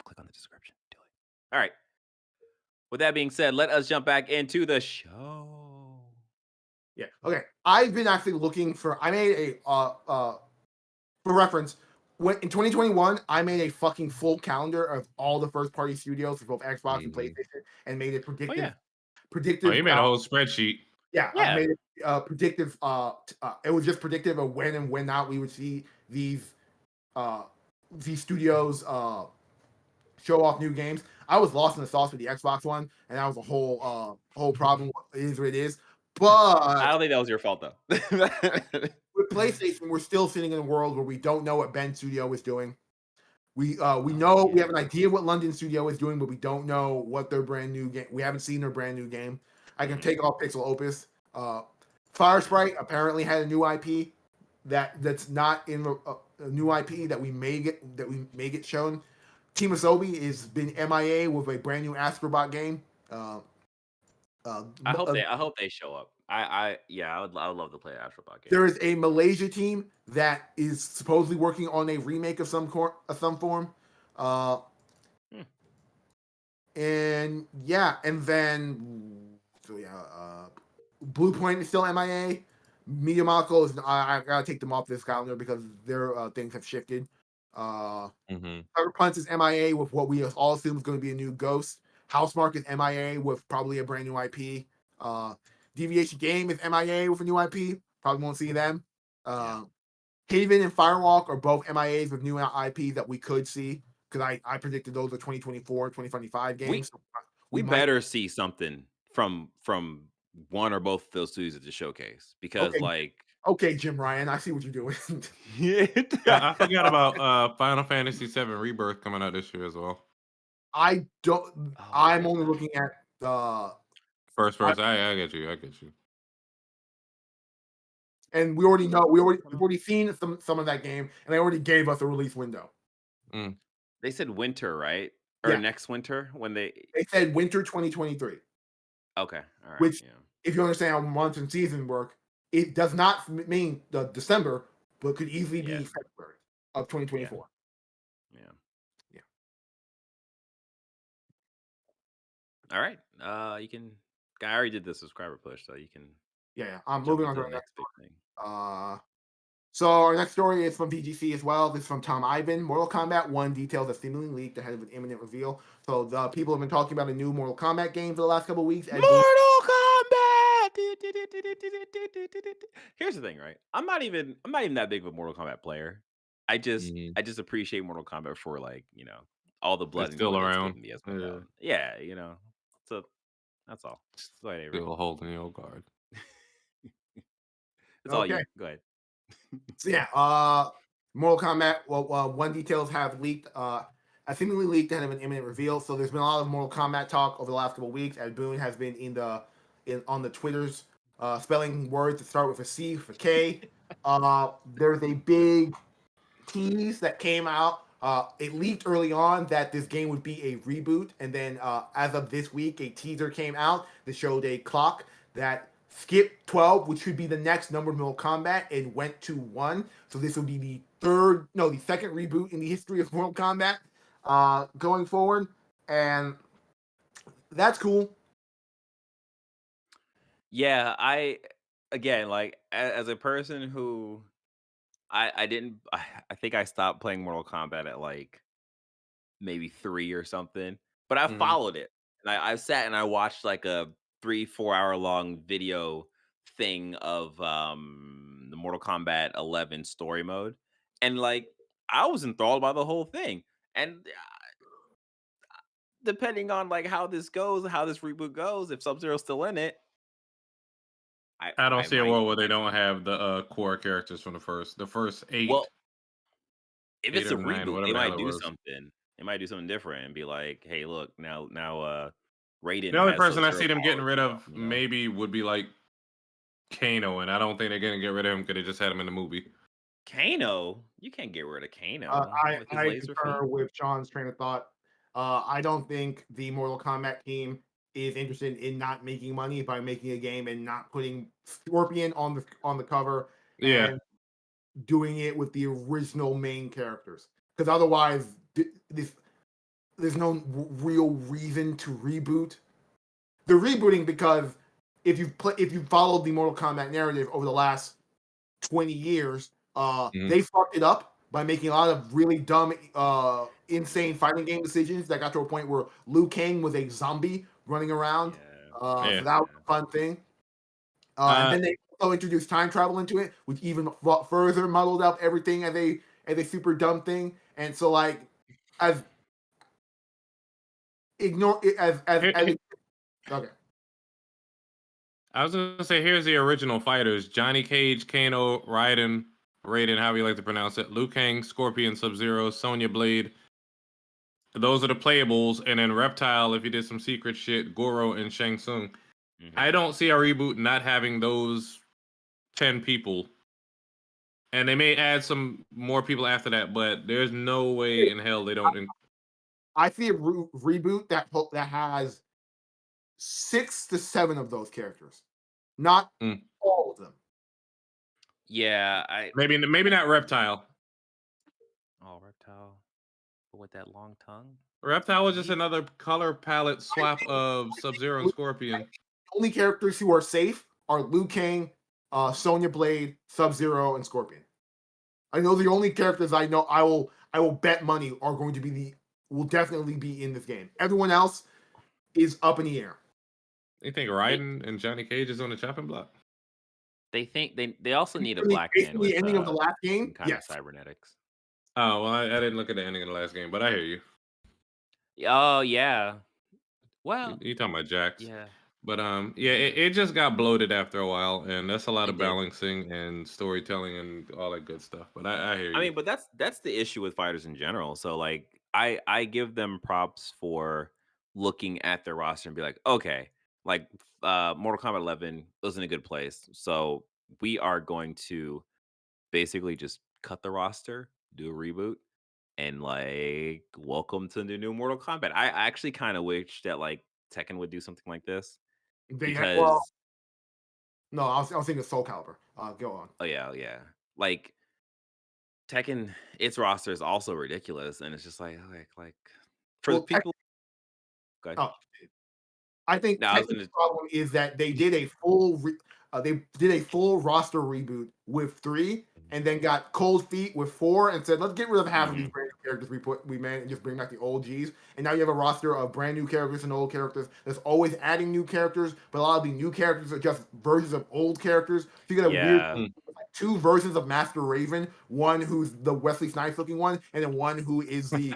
Click on the description. Do it. All right. With that being said, let us jump back into the show. Yeah. Okay. I've been actually looking for. I made a for reference. When in 2021, I made a fucking full calendar of all the first party studios for both Xbox and Mhm. PlayStation, and made it Oh yeah, Oh, predictive. you made a whole spreadsheet. Yeah, I yeah. made it predictive. It was just predictive of when and when not we would see uh these studios show off new games. I was lost in the sauce with the Xbox one, and that was a whole problem. It is what it is. I But don't think that was your fault though. with PlayStation, we're still sitting in a world where we don't know what Bend Studio is doing. We Oh know we have yeah. an idea what London Studio is doing, but we don't know what their brand new game. We haven't seen their brand new game. I can Mhm. take off Pixel Opus. Fire Sprite apparently had a new IP that's not in a new IP that we may get shown. Team Asobi has been MIA with a brand new Astrobat game. Uh, uh, I hope they show up. Yeah, I would love to play an Astrobot game. there is a Malaysia team that is supposedly working on a remake of some form. Uh, Hmm. and yeah, and then so yeah, Blue Point is still MIA. Media Molecule is I gotta take them off this calendar because their things have shifted. Uh, Mhm. Sucker Punch is MIA with what we all assume is going to be a new Ghost. Housemark is MIA with probably a brand new IP. Uh, Deviation Game is MIA with a new IP. Probably won't see them. Yeah. Haven and Firewalk are both MIAs with new IPs that we could see because I predicted those are 2024, 2025 We games. So we we might. better see something from one or both of those studios at the showcase because Okay, like okay, Jim Ryan, I see what you're doing. I forgot about Final Fantasy VII Rebirth coming out this year as well. I don't. Oh I'm only yeah. looking at First, I, first. I get you. I get you. and we already know When's it we've coming out? already seen some of that game, and they already gave us a release window. Mm. They said winter, right? Or Yeah, next winter when they they said winter 2023, Okay. All right. which, Yeah. if you understand how months and season work, it does not mean the December, but could easily Yeah. be February of Yeah. 2024. Yeah. Yeah, All right. You can. I already did the subscriber push, so you can yeah. I'm jump moving on into to the our next. next big thing. So our next story is from VGC as well. This is from Tom Ivan. Mortal Kombat 1 details are seemingly leaked ahead of an imminent reveal. So the people have been talking about a new Mortal Kombat game for the last couple of weeks. And Mortal Kombat. Here's the thing, right? I'm not even that big of a Mortal Kombat player. Mhm. I just appreciate Mortal Kombat for like, all the blood It's and still gore it's around. given me as my Yeah. child. Yeah, So that's all. That's all, Avery. Still holding your guard. It's all okay, you. Go ahead. so yeah, Mortal Kombat. Well, one details have leaked. Seemingly leaked ahead of an imminent reveal. So there's been a lot of Mortal Kombat talk over the last couple of weeks, as Boone has been on the Twitters, spelling words that start with a C for K. There's a big tease that came out. It leaked early on that this game would be a reboot, and then as of this week, a teaser came out that showed a clock that skipped 12, which should be the next number of Mortal Kombat, and went to 1. So this will be the second reboot in the history of Mortal Kombat going forward, and that's cool. Yeah, again, like as a person who I didn't I think I stopped playing Mortal Kombat at like maybe 3 or something, but I Mhm. followed it. And I sat and I watched like a 3-4 hour long video thing of the Mortal Kombat 11 story mode. And like I was enthralled by the whole thing. And depending on like how this goes, how this reboot goes, if Sub-Zero's still in it, I don't I see a might world where they don't have the core characters from the first well, eight, if eight it's or a nine, reboot, they whatever the hell might it do was. something. They might do something different and be like, "Hey, look, now The Raiden only has person I Sub-Zero see them getting powers rid now," of you know? maybe would be like Kano, and I don't think they're gonna get rid of him because they just had him in the movie. Kano? You can't get rid of Kano I with his I laser concur feet. with Sean's train of thought. I don't think the Mortal Kombat team is interested in not making money by making a game and not putting Scorpion on the cover Yeah, and doing it with the original main characters. Because otherwise, there's no real reason to reboot. They're rebooting because if you followed the Mortal Kombat narrative over the last 20 years, mhm. they fucked it up by making a lot of really dumb, insane fighting game decisions that got to a point where Liu Kang was a zombie running around. Yeah, Yeah. So that was yeah. a fun thing. And Uh, then they also introduced time travel into it, which even further muddled up everything as a super dumb thing. And so, like, as ignore as here, it, okay. I was gonna say, here's the original fighters: Johnny Cage, Kano, Raiden, however you like to pronounce it, Liu Kang, Scorpion, Sub-Zero, Sonya Blade. Those are the playables, and then Reptile, if you did some secret shit, Goro and Shang Tsung. I Mhm. don't see a reboot not having those 10 people, and they may add some more people after that, but there's no way in hell they don't. I see a reboot that has 6 to 7 of those characters, not Mm. all of them. Yeah, Maybe not Reptile. oh, Reptile, but with that long tongue? Reptile was just The, another color palette I swap think, of I think Sub-Zero and Scorpion. the only characters who are safe are Liu Kang, Sonya Blade, Sub Zero, and Scorpion. I know the only characters I know I will bet money are going to be will definitely be in this game. Everyone else is up in the air. You think They Raiden and Johnny Cage is on the chopping block? they think they also need a black Based man on the with ending of the last game, some kind of yes. cybernetics. Oh well, I didn't look at the ending of the last game, but I hear you. Oh yeah. You, Well, you talking about Jax? yeah, But yeah, yeah. it just got bloated after a while, and that's a lot It of did. balancing and storytelling and all that good stuff. But I hear I you. mean, but that's the issue with fighters in general. So like I give them props for looking at their roster and be like, okay, like Mortal Kombat 11 was in a good place. So we are going to basically just cut the roster, do a reboot, and like welcome to the new Mortal Kombat. I actually kind of wish that like Tekken would do something like this Well, because no, I was thinking Soul Calibur. Go on. oh yeah. Like Tekken, its roster is also ridiculous, and it's just like for the Well, people. Go ahead. oh, I think No, I was Tekken's gonna. problem is that they did a full roster reboot with 3, and then got cold feet with 4, and said, let's get rid of half of these Mhm. brand new characters we made and just bring back the old G's. And now you have a roster of brand new characters and old characters that's always adding new characters, but a lot of the new characters are just versions of old characters. So you get a weird Yeah, Mm. like 2 versions of Master Raven, one who's the Wesley Snipes looking one, and then one who is the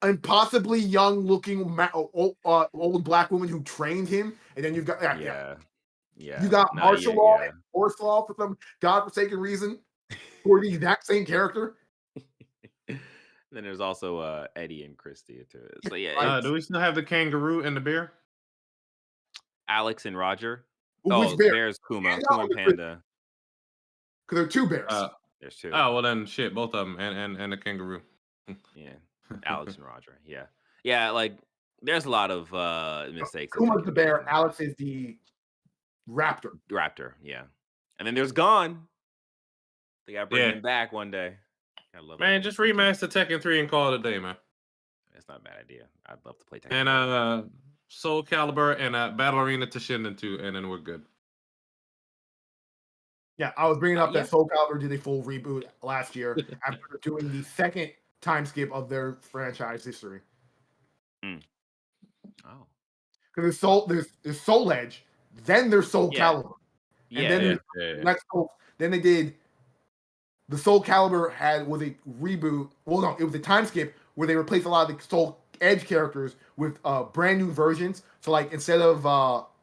impossibly young looking old black woman who trained him, and then you've got you yeah, got no, martial yeah, law yeah. and horse law for some godforsaken reason, for the exact same character. Then there's also Eddie and Christy to it. So yeah, Like, it's Do we still have the kangaroo and the bear? Alex and Roger. which Oh, bear? there's Kuma, Panda Kuma or and the Chris? Panda. Because there are two bears. Uh, There's two. oh well, then shit, both of them, and the kangaroo. Yeah, Alex and Roger. Yeah, yeah. Like there's a lot of mistakes that took Kuma's the place bear. in Alex is the raptor. Raptor. Yeah, and then there's Gone. They gotta bring Yeah, him back one day. I love that man, voice just actor. remaster Tekken 3 and call it a day, man. It's not a bad idea. I'd love to play Tekken And 3. Soul Calibur and Battle Arena to Shinden 2, and then we're good. Yeah, I was bringing up Yeah. that Soul Calibur did a full reboot last year after doing the second time skip of their franchise history. Oh. Because there's Soul Edge, then there's Soul Yeah. Calibur, and Yeah. then Yeah. there's next Soul. Then they did the Soul Calibur was a reboot. Well, no, it was a time skip where they replaced a lot of the Soul Edge characters with brand new versions. So like instead of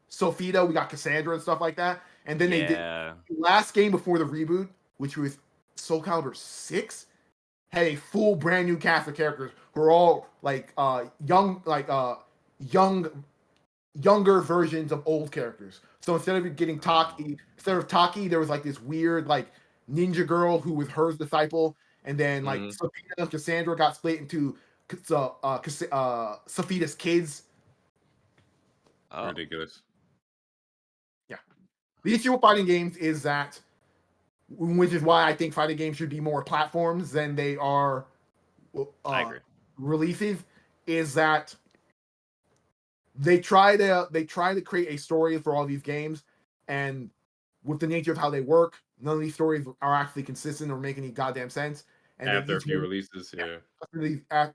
Sophita, we got Cassandra and stuff like that. And then they did the last game before the reboot, which was Soul Calibur 6, had a full brand new cast of characters who are all like younger versions of old characters. So instead of getting Taki, there was like this weird like ninja girl who was her disciple, and then like Sophia and Cassandra got split into Sophita's kids. Oh. Ridiculous. Yeah. The issue with fighting games is that, which is why I think fighting games should be more platforms than they are I agree. releases, is that they try to create a story for all these games, and with the nature of how they work, none of these stories are actually consistent or make any goddamn sense. And After a few releases,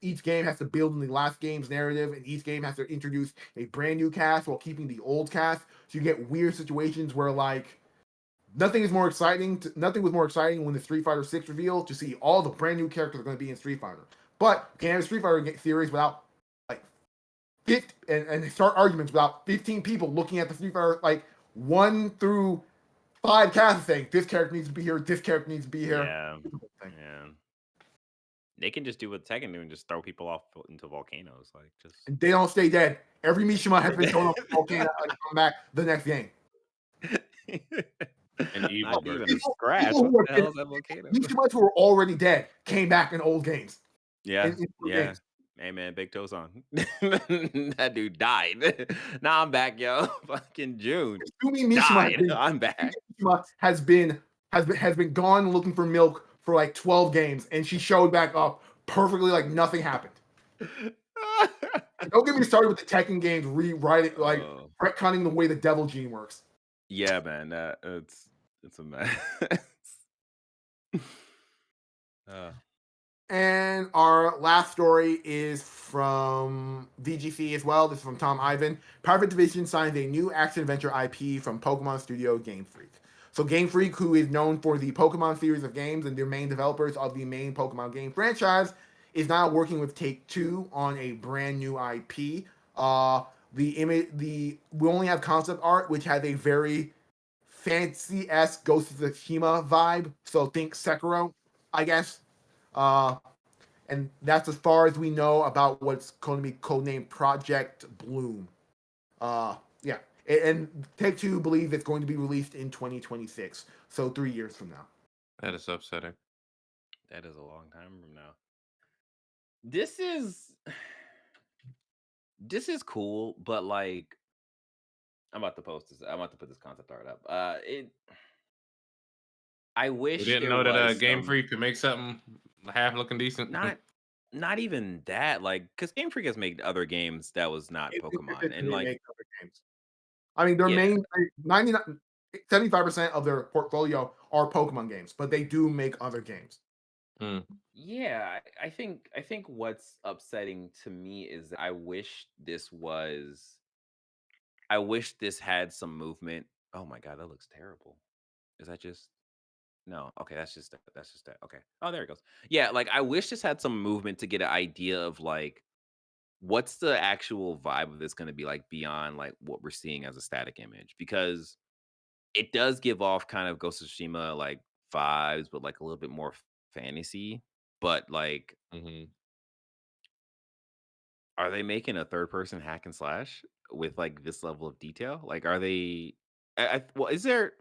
each game has to build in the last game's narrative, and each game has to introduce a brand new cast while keeping the old cast. So you get weird situations where like nothing was more exciting when the Street Fighter 6 reveal to see all the brand new characters are going to be in Street Fighter. But you can't have a Street Fighter series without like and start arguments without 15 people looking at the Street Fighter like 1 through 5 casts saying this character needs to be here, this character needs to be here. Yeah. Yeah. They can just do what Tekken do and just throw people off into volcanoes. Like just and they don't stay dead. Every Mishima has been thrown off the volcano and come back the next game. An evil version. Mishimas who were already dead came back in old games. Yeah. Games. Hey man, Big Toes on. That dude died. Now I'm back, yo. Fucking June. I'm back. Mishima has been gone looking for milk for like 12 games, and she showed back up perfectly like nothing happened. Don't get me started with the Tekken games rewriting like retconning the way the Devil Gene works. Yeah, man, it's a mess. And our last story is from VGC as well. This is from Tom Ivan. Private Division signs a new action-adventure IP from Pokemon studio Game Freak. So Game Freak, who is known for the Pokemon series of games and their main developers of the main Pokemon game franchise, is now working with Take-Two on a brand new IP. We only have concept art, which has a very fancy-esque Ghost of Tsushima vibe. So think Sekiro, I guess. And that's as far as we know about what's going to be codenamed Project Bloom. Yeah. And Take-Two believes it's going to be released in 2026. So 3 years from now. That is upsetting. That is a long time from now. This is cool, but like I'm about to post this. I'm about to put this concept art up. I wish we didn't know that Game Freak could make something half looking decent. Not even that, like, because Game Freak has made other games that was not Pokemon, and like, other games. I mean, their main 75% of their portfolio are Pokemon games, but they do make other games. Yeah, I think what's upsetting to me is that I wish this had some movement. Oh my god, that looks terrible. Is that just no? Okay, that's just that. Okay. Oh, there it goes. Yeah, like I wish this had some movement to get an idea of like what's the actual vibe of this going to be like beyond like what we're seeing as a static image, because it does give off kind of Ghost of Tsushima like vibes, but like a little bit more fantasy. But like, Hmm. are they making a third person hack and slash with like this level of detail? Like, are they? Well, is there?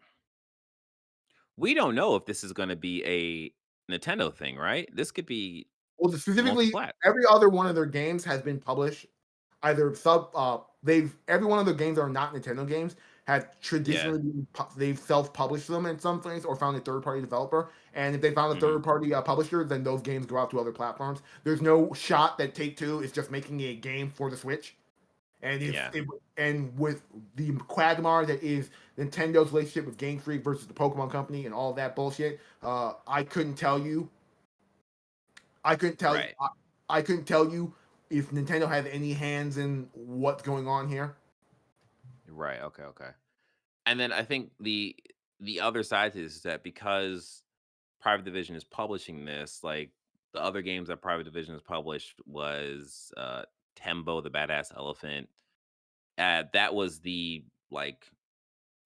We don't know if this is going to be a Nintendo thing, right? This could be Well, specifically, multi-plat. every other one of their games has been published either they've every one of their games that are not Nintendo games have Yeah. traditionally they've self-published them in some things or found a third-party developer. And if they found a Hmm. third-party publisher, then those games go out to other platforms. There's no shot that Take-Two is just making a game for the Switch. And Yeah. and with the quagmire that is Nintendo's relationship with Game Freak versus the Pokemon Company and all that bullshit, I couldn't tell you. I couldn't tell you. Right. I couldn't tell you if Nintendo has any hands in what's going on here. Right. Okay. Okay. And then I think the other side to this is that because Private Division is publishing this, like the other games that Private Division has published was Tembo the Badass Elephant. That was the like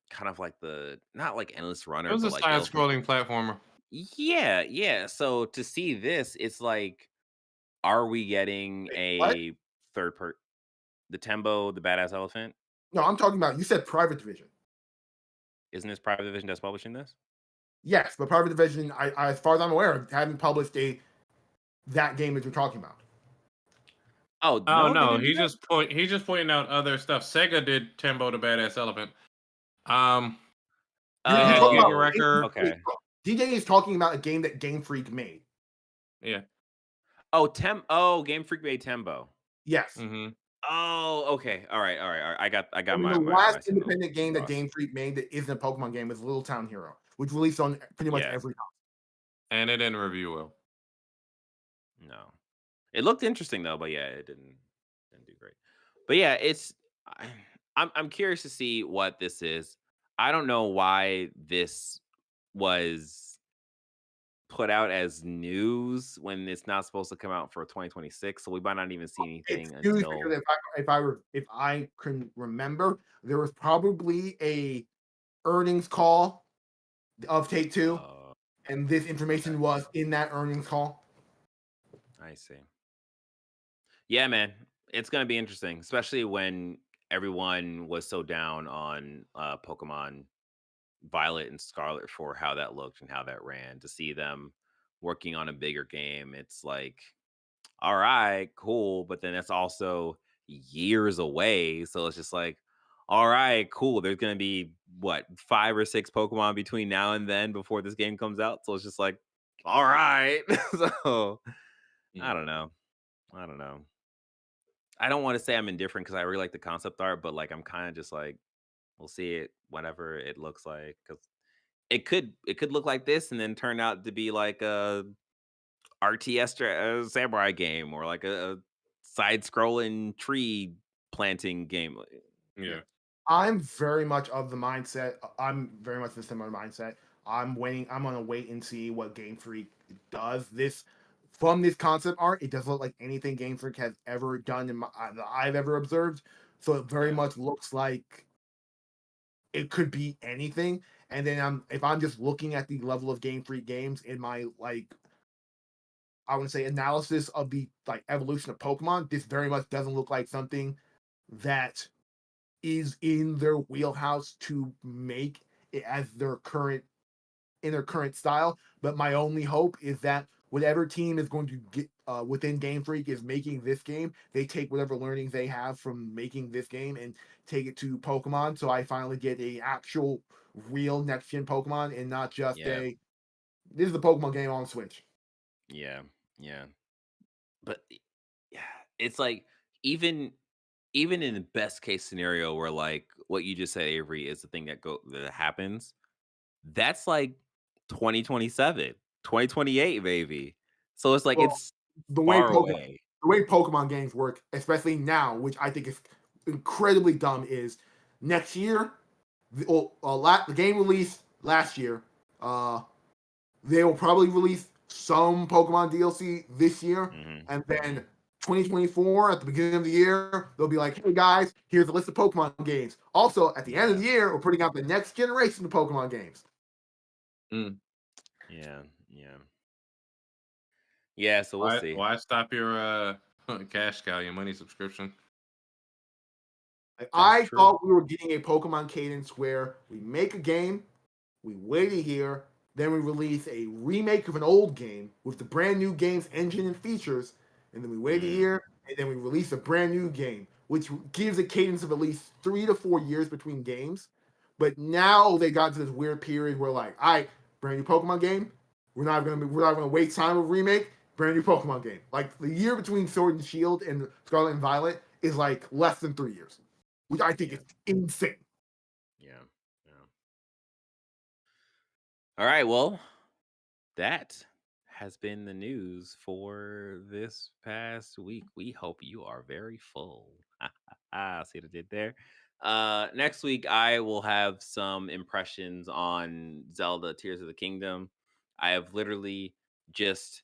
kind of like the not like endless It runner, was but a like elephant. side-scrolling platformer. Yeah, yeah. So to see this, it's like, are we getting Wait, what? a third part? The Tembo the Badass Elephant? No, I'm talking about. You said Private Division. Isn't this Private Division that's publishing this? Yes, but Private Division, as far as I'm aware, haven't published that game that you're talking about. Oh Oh no, they no, didn't do that. he's just pointing out other stuff. Sega did Tembo the Badass Elephant. Um, You're had talking about Giga Oh, Wrecker. okay. DJ is talking about a game that Game Freak made. Yeah. Oh, Game Freak made Tembo. Yes. Hmm. Oh, okay. All right. I got I mean, the my last signals independent game that crossed. Game Freak made that isn't a Pokemon game was Little Town Hero, which released on pretty much Yeah, every. And it didn't review well. no. It looked interesting though, but yeah, it didn't do great. But yeah, I, I'm curious to see what this is. I don't know why this was put out as news when it's not supposed to come out for 2026, so we might not even see It's anything news because until if I can remember, there was probably a earnings call of Take Two, uh and this okay, information was in that earnings call. I see. Yeah, man, it's gonna be interesting, especially when everyone was so down on Pokemon Violet and Scarlet for how that looked and how that ran. To see them working on a bigger game, it's like, all right, cool, but then that's also years away. So it's just like, all right, cool. There's gonna be what 5 or 6 Pokemon between now and then before this game comes out. So it's just like, all right. So I Mm. don't know. I don't know. I don't want to say I'm indifferent because I really like the concept art, but like I'm kind of just like, we'll see it whenever it looks like, because it could look like this and then turn out to be like a samurai game or like a side scrolling tree planting game. Yeah. Yeah. I'm very much of the mindset. I'm very much the similar mindset. I'm waiting. I'm gonna wait and see what Game Freak does. This from this concept art, it doesn't look like anything Game Freak has ever done that I've ever observed. So it very Yeah, much looks like it could be anything. And then if I'm just looking at the level of Game Freak games in my I want to say analysis of the evolution of Pokemon, this very much doesn't look like something that is in their wheelhouse to make it as their current style. But my only hope is that whatever team is going to get within Game Freak is making this game, they take whatever learnings they have from making this game and take it to Pokemon. So I finally get a actual real next gen Pokemon and not just yeah, a this is the Pokemon game on Switch. yeah, yeah. But yeah, it's like even even in the best case scenario where like what you just said, Avery, is the thing that happens. That's like 2027, 2028, maybe. So it's like Well, it's the way far Pokemon away. the way Pokemon games work, especially now, which I think is incredibly dumb, is next year the game released last year. Uh, they will probably release some Pokemon DLC this year, Hmm. and Hmm. then 2024 at the beginning of the year they'll be like, "Hey guys, here's a list of Pokemon games." Also, at the end of Yeah. the year, we're putting out the next generation of Pokemon games. Mm. Yeah, yeah. Yeah, so we'll see. Why stop your cash cow, your money subscription? Like, That's I true. thought we were getting a Pokemon cadence where we make a game, we wait a year, then we release a remake of an old game with the brand new game's engine and features, and then we wait a Mm, year, and then we release a brand new game, which gives a cadence of at least 3 to 4 years between games. But now they got to this weird period where, like, all right, brand new Pokemon game, we're not gonna wait time of remake, brand new Pokemon game. Like, the year between Sword and Shield and Scarlet and Violet is like less than 3 years, which I think yeah, is insane. yeah, yeah. All right, well, that has been the news for this past week. We hope you are very full. See what I did there? Next week, I will have some impressions on Zelda Tears of the Kingdom. I have literally just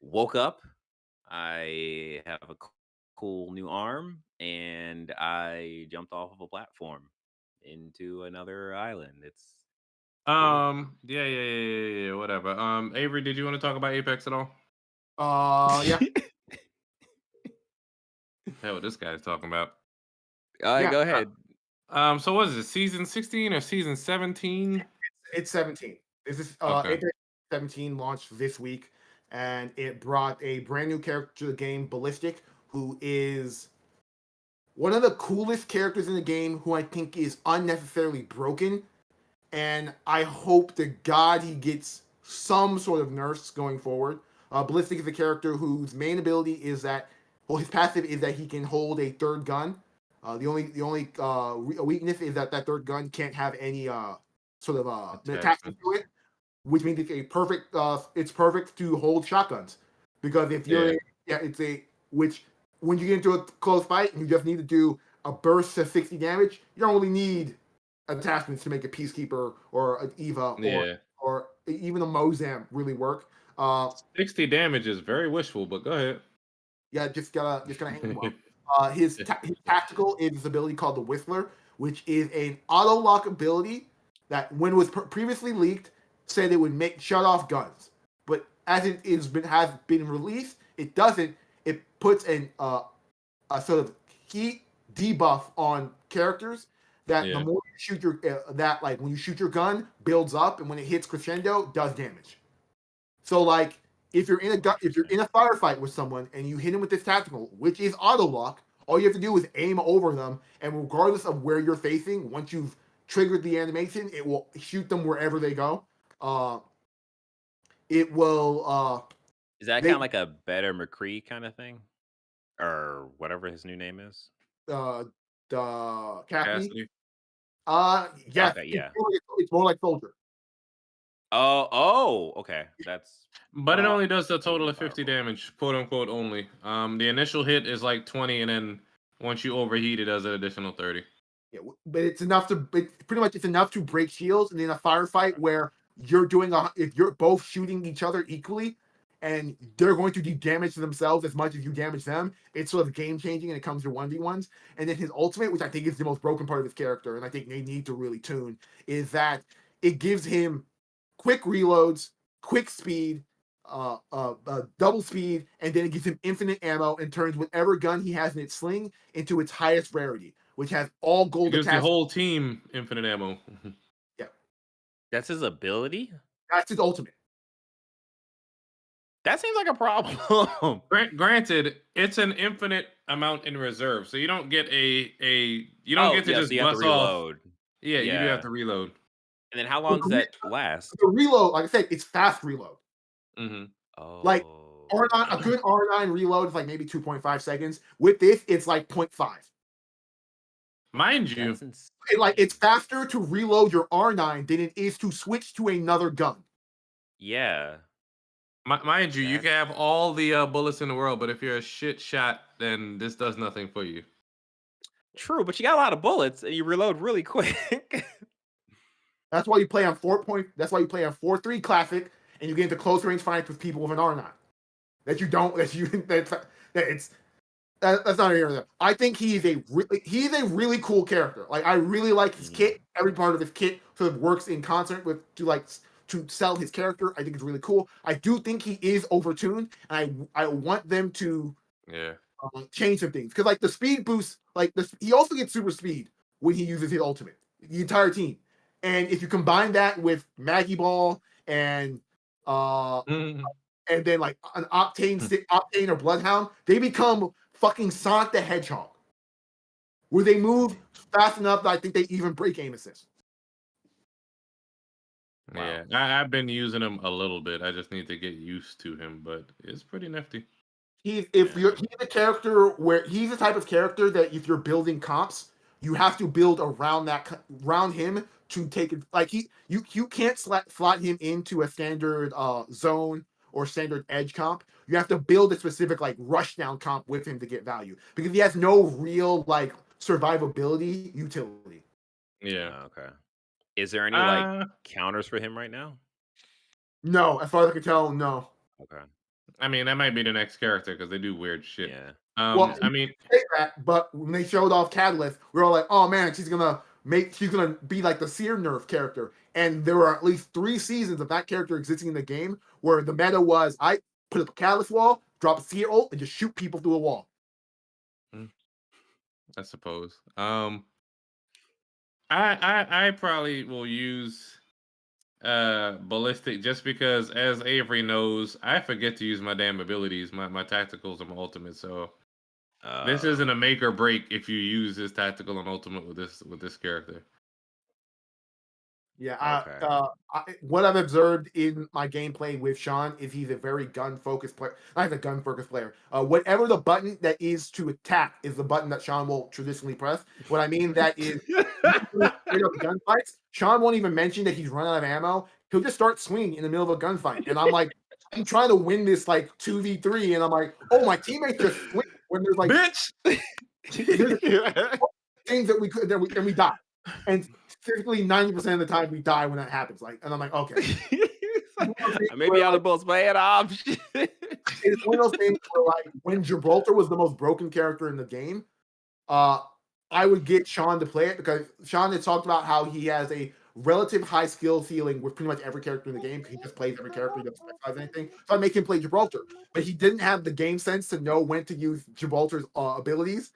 woke up. I have a cool new arm, and I jumped off of a platform into another island. It's pretty. Yeah, whatever. Avery, did you want to talk about Apex at all? Yeah, Hell, what this guy's talking about. All right, yeah. go ahead. So what is it, season 16 or season 17? It's 17. This is Okay. Apex 17 launched this week, and it brought a brand new character to the game, Ballistic, who is one of the coolest characters in the game, who I think is unnecessarily broken. And I hope to God he gets some sort of nerfs going forward. Ballistic is a character whose main ability is that, well, his passive is that he can hold a third gun. The only weakness is that third gun can't have any sort of attachment to Attachments. it, which means it's perfect to hold shotguns, because if you're Yeah. yeah, it's a which when you get into a close fight and you just need to do a burst of 60 damage, you don't really need attachments to make a Peacekeeper or an Eva Yeah. or even a Mozam really work. 60 damage is very wishful, but go ahead. Yeah, just gotta hang well. His tactical is his ability called the Whistler, which is an auto lock ability that, when it was previously leaked, said it would make shut off guns. But as it has been released, it doesn't. It puts a sort of heat debuff on characters that the Yeah. more you shoot your that like when you shoot your gun builds up, and when it hits crescendo does damage. So, like, if you're in a firefight with someone and you hit him with this tactical, which is auto lock, all you have to do is aim over them, and regardless of where you're facing, once you've triggered the animation, it will shoot them wherever they go. Uh, it will Is that kind they of like a better McCree kind of thing, or whatever his new name is? the Cassidy. Cassidy. Yes, Okay, yeah. it's more like Soldier. Oh, okay. That's But it Uh, only does a even total more of 50 powerful. damage, quote unquote only. The initial hit is like 20, and then once you overheat, it does an additional 30. Yeah, but it's enough to break shields, and in a firefight where if you're both shooting each other equally, and they're going to do damage to themselves as much as you damage them, it's sort of game changing, and it comes to 1v1s. And then his ultimate, which I think is the most broken part of his character, and I think they need to really tune, is that it gives him quick reloads, quick speed, double speed, and then it gives him infinite ammo and turns whatever gun he has in its sling into its highest rarity, which has all It gold gives the attached. whole team infinite ammo. Yeah, That's his ability. that's his ultimate. That seems like a problem. Granted, it's an infinite amount in reserve, so you don't get you don't Oh, get to yeah. So just you have to bust off. reload. Yeah, you do have Yeah. to reload. And then how But long does that last? the reload, like I said, it's fast reload. Hmm. Like Oh, R9, a good R9 reload is like maybe 2.5 seconds. With this, it's like 0.5. Mind you, that's insane. It's faster to reload your R9 than it is to switch to another gun. Yeah. mind you, you That's can have all the bullets in the world, but if you're a shit shot, then this does nothing for you. true, but you got a lot of bullets and you reload really quick. That's why you play on 4. That's why you play on 4.3 classic, and you get into close range fights with people with an R9. That you don't. That you. That's not here. I think he's a really cool character. Like, I really like his Mhm. kit. Every part of his kit sort of works in concert with to sell his character. I think it's really cool. I do think he is overtuned, and I want them to change some things because like the speed boost, like he also gets super speed when he uses his ultimate. The entire team, and if you combine that with Maggie Ball uh and then like an Octane or Bloodhound, they become fucking Sonic the Hedgehog, where they move fast enough that I think they even break aim assist. Yeah, I've been using him a little bit. I just need to get used to him, but it's pretty nifty. He's a character where he's the type of character that if you're building comps, you have to build around him to take it. Like you can't slot him into a standard zone or standard edge comp. You have to build a specific like rush down comp with him to get value because he has no real like survivability utility. Yeah. Okay. Is there any like counters for him right now? No, as far as I can tell, no. Okay. I mean, that might be the next character because they do weird shit. Yeah. Well, I mean, say that, but when they showed off Catalyst, we were all like, "Oh man, she's gonna be like the Seer Nerf character." And there were at least 3 seasons of that character existing in the game where the meta was, I put up a Catalyst wall, drop a Seer ult, and just shoot people through a wall. I suppose. I probably will use ballistic just because, as Avery knows, I forget to use my damn abilities, my tacticals and my ultimate. So this isn't a make or break if you use this tactical and ultimate with this character. Yeah, Okay. what I've observed in my gameplay with Sean is he's a very gun-focused player. Not a gun-focused player. Whatever the button that is to attack is the button that Sean will traditionally press. What I mean that is straight up gunfights. Sean won't even mention that he's run out of ammo. He'll just start swinging in the middle of a gunfight, and I'm like, I'm trying to win this like 2v3, and I'm like, oh, my teammates just swing when there's like bitch things that we could and we die. And typically 90% of the time we die when that happens. Like, and I'm like, okay. Maybe I'm the most bad option. It's one of those things where like when Gibraltar was the most broken character in the game, I would get Sean to play it because Sean had talked about how he has a relative high skill ceiling with pretty much every character in the game. He just plays every character, he doesn't specialize anything. So I make him play Gibraltar. But he didn't have the game sense to know when to use Gibraltar's abilities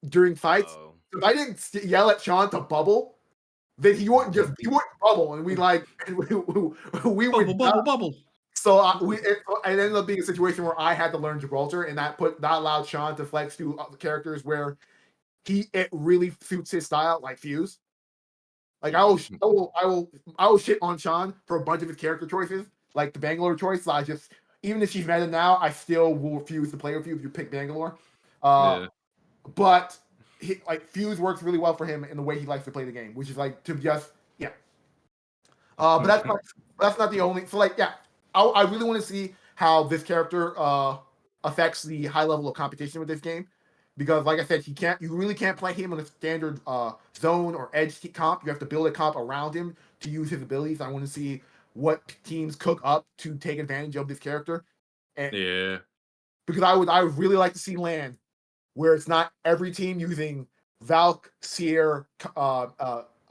during fights. So if I didn't yell at Sean to bubble, then he wouldn't bubble, and we would bubble. So it ended up being a situation where I had to learn Gibraltar, and that allowed Sean to flex to other characters where it really suits his style, like Fuse. Like I will shit on Sean for a bunch of his character choices, like the Bangalore choice. So I just, even if she's meta now, I still will refuse to play with you if you pick Bangalore. But Fuse works really well for him in the way he likes to play the game, which is like to just but that's not the only. So like I really want to see how this character affects the high level of competition with this game, because like I said, you really can't play him in a standard zone or edge comp. You have to build a comp around him to use his abilities. I want to see what teams cook up to take advantage of this character. And because I would really like to see land where it's not every team using Valk, Seer,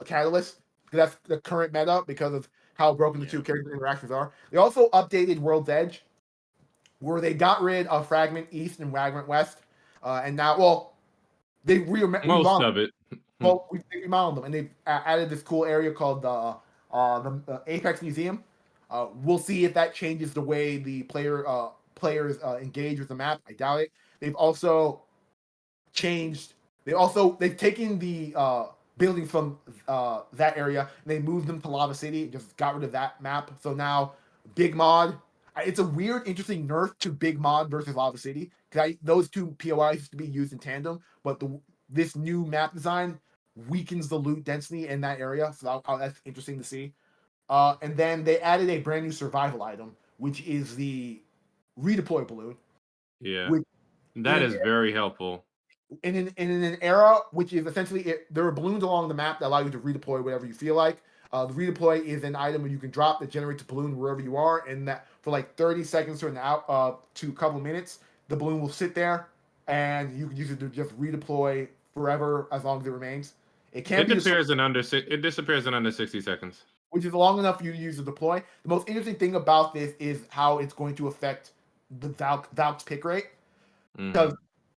Catalyst. That's the current meta because of how broken the two character interactions are. They also updated World's Edge, where they got rid of Fragment East and Fragment West, and now, they most of it. Well, they remodeled them, and they added this cool area called the Apex Museum. We'll see if that changes the way the players engage with the map. I doubt it. They've also changed. They've taken the buildings from that area and they moved them to Lava City and just got rid of that map. So now Big Mod, it's a weird, interesting nerf to Big Mod versus Lava City, because those two POIs used to be used in tandem, but this new map design weakens the loot density in that area. So that's interesting to see. And then they added a brand new survival item, which is the redeploy balloon. Yeah, that is very helpful. In an era which is essentially there are balloons along the map that allow you to redeploy whatever you feel like. The redeploy is an item that you can drop that generates a balloon wherever you are, and that for like 30 seconds to a couple of minutes, the balloon will sit there, and you can use it to just redeploy forever as long as it remains. It disappears in under 60 seconds. which is long enough for you to use to deploy. The most interesting thing about this is how it's going to affect the Valk's pick rate. Because Mhm.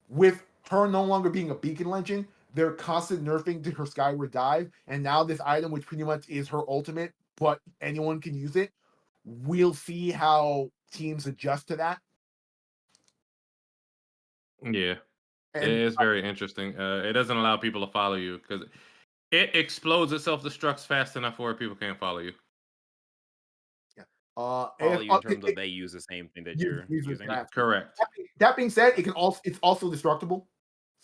with her no longer being a beacon legend, they're constant nerfing to her Skyward Dive, and now this item, which pretty much is her ultimate, but anyone can use it. We'll see how teams adjust to that. Yeah, And it's very interesting. It doesn't allow people to follow you because it explodes, it self-destructs fast enough where people can't follow you. yeah, Follow if, you in terms of they use the same thing that you're use using. exactly. Correct. That being said, it's also destructible.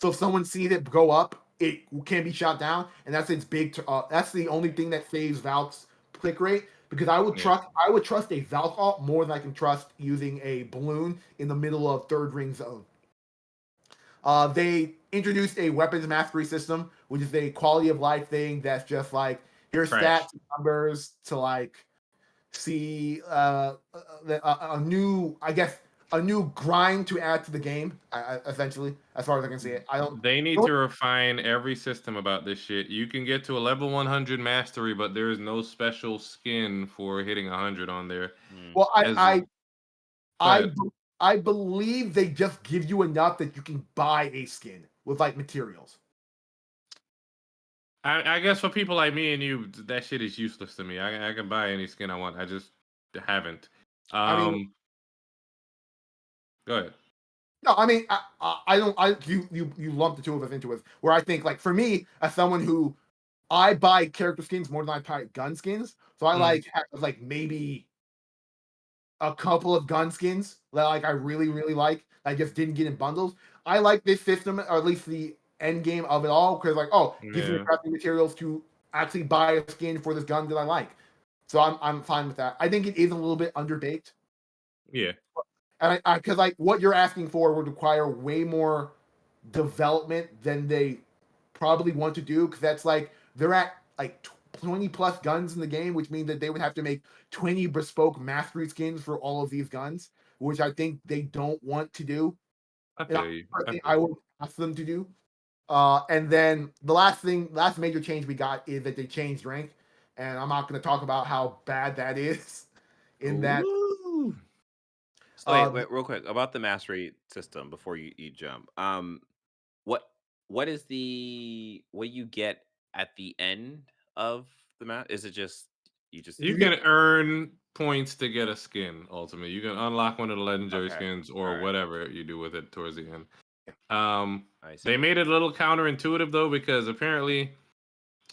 So if someone sees it go up, it can be shot down, and that's its big. That's the only thing that saves Valk's click rate. Because Yeah. I would trust a Valk ult more than I can trust using a balloon in the middle of third ring zone. They introduced a weapons mastery system, which is a quality of life thing that's just like your Trash. stats numbers to like see a new, I guess, a new grind to add to the game. Essentially, as far as I can see it, I don't. They need to refine every system about this shit. You can get to a level 100 mastery, but there is no special skin for hitting 100 on there. Mm. Well, As Go I ahead. I believe they just give you enough that you can buy a skin with like materials. I guess for people like me and you, that shit is useless to me. I can buy any skin I want. I just haven't. I mean, Um, Go ahead. no, I mean, I don't. You lump the two of us into it. Where I think, like, for me, as someone who I buy character skins more than I buy gun skins, so I Mm, like have like maybe a couple of gun skins that like I really like. I just didn't get in bundles. I like this system, or at least the end game of it all, because like, oh, gives me yeah, crafting materials to actually buy a skin for this gun that I like. So I'm fine with that. I think it is a little bit underbaked. yeah. And I because like what you're asking for would require way more development than they probably want to do, because that's like they're at like 20 plus guns in the game, which means that they would have to make 20 bespoke mastery skins for all of these guns, which I think they don't want to do. I And feel you. I personally, feel I you. would ask them to do. And then the last major change we got is that they changed rank, and I'm not going to talk about how bad that is. In that, Ooh. So uh, wait, real quick about the mastery system before you jump. What what is the what you get at the end of the map? Is it just you just You you get can earn points to get a skin. Ultimately, you can unlock one of the legendary okay? skins All or right, whatever you do with it towards the end. I They see. made it a little counterintuitive though, because apparently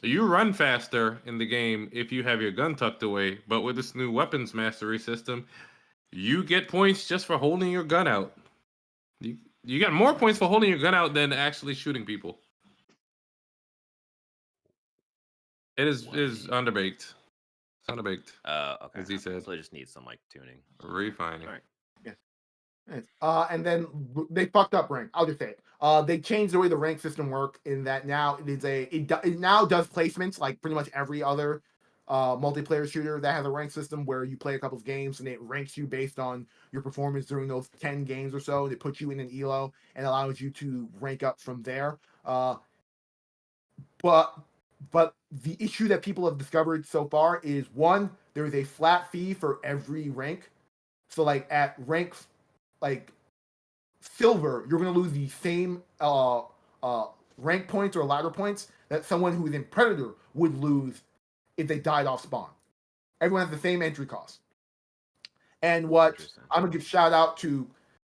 you run faster in the game if you have your gun tucked away. But with this new weapons mastery system, you get points just for holding your gun out. You you got more points for holding your gun out than actually shooting people. It is Lame. underbaked. It's underbaked, Okay. as he said. So it just needs some like tuning. Refining. All right. yeah. Yes. And then they fucked up rank. I'll just say it. They changed the way the rank system worked in that now it now does placements like pretty much every other multiplayer shooter that has a rank system where you play a couple of games and it ranks you based on your performance during those 10 games or so. And it puts you in an elo and allows you to rank up from there. But but the issue that people have discovered so far is one, there is a flat fee for every rank. So like at rank like silver, you're going to lose the same rank points or ladder points that someone who is in Predator would lose if they died off spawn. Everyone has the same entry cost. And what Interesting. I'm going to give shout out to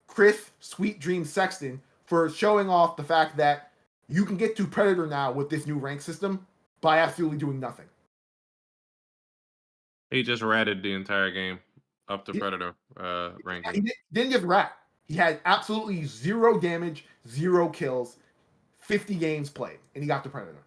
Chris Sweet Dream Sexton for showing off the fact that you can get to Predator now with this new rank system by absolutely doing nothing. He just ratted the entire game up to He, Predator he ranking. didn't just rat. He had absolutely zero damage, zero kills, 50 games played, and he got to Predator.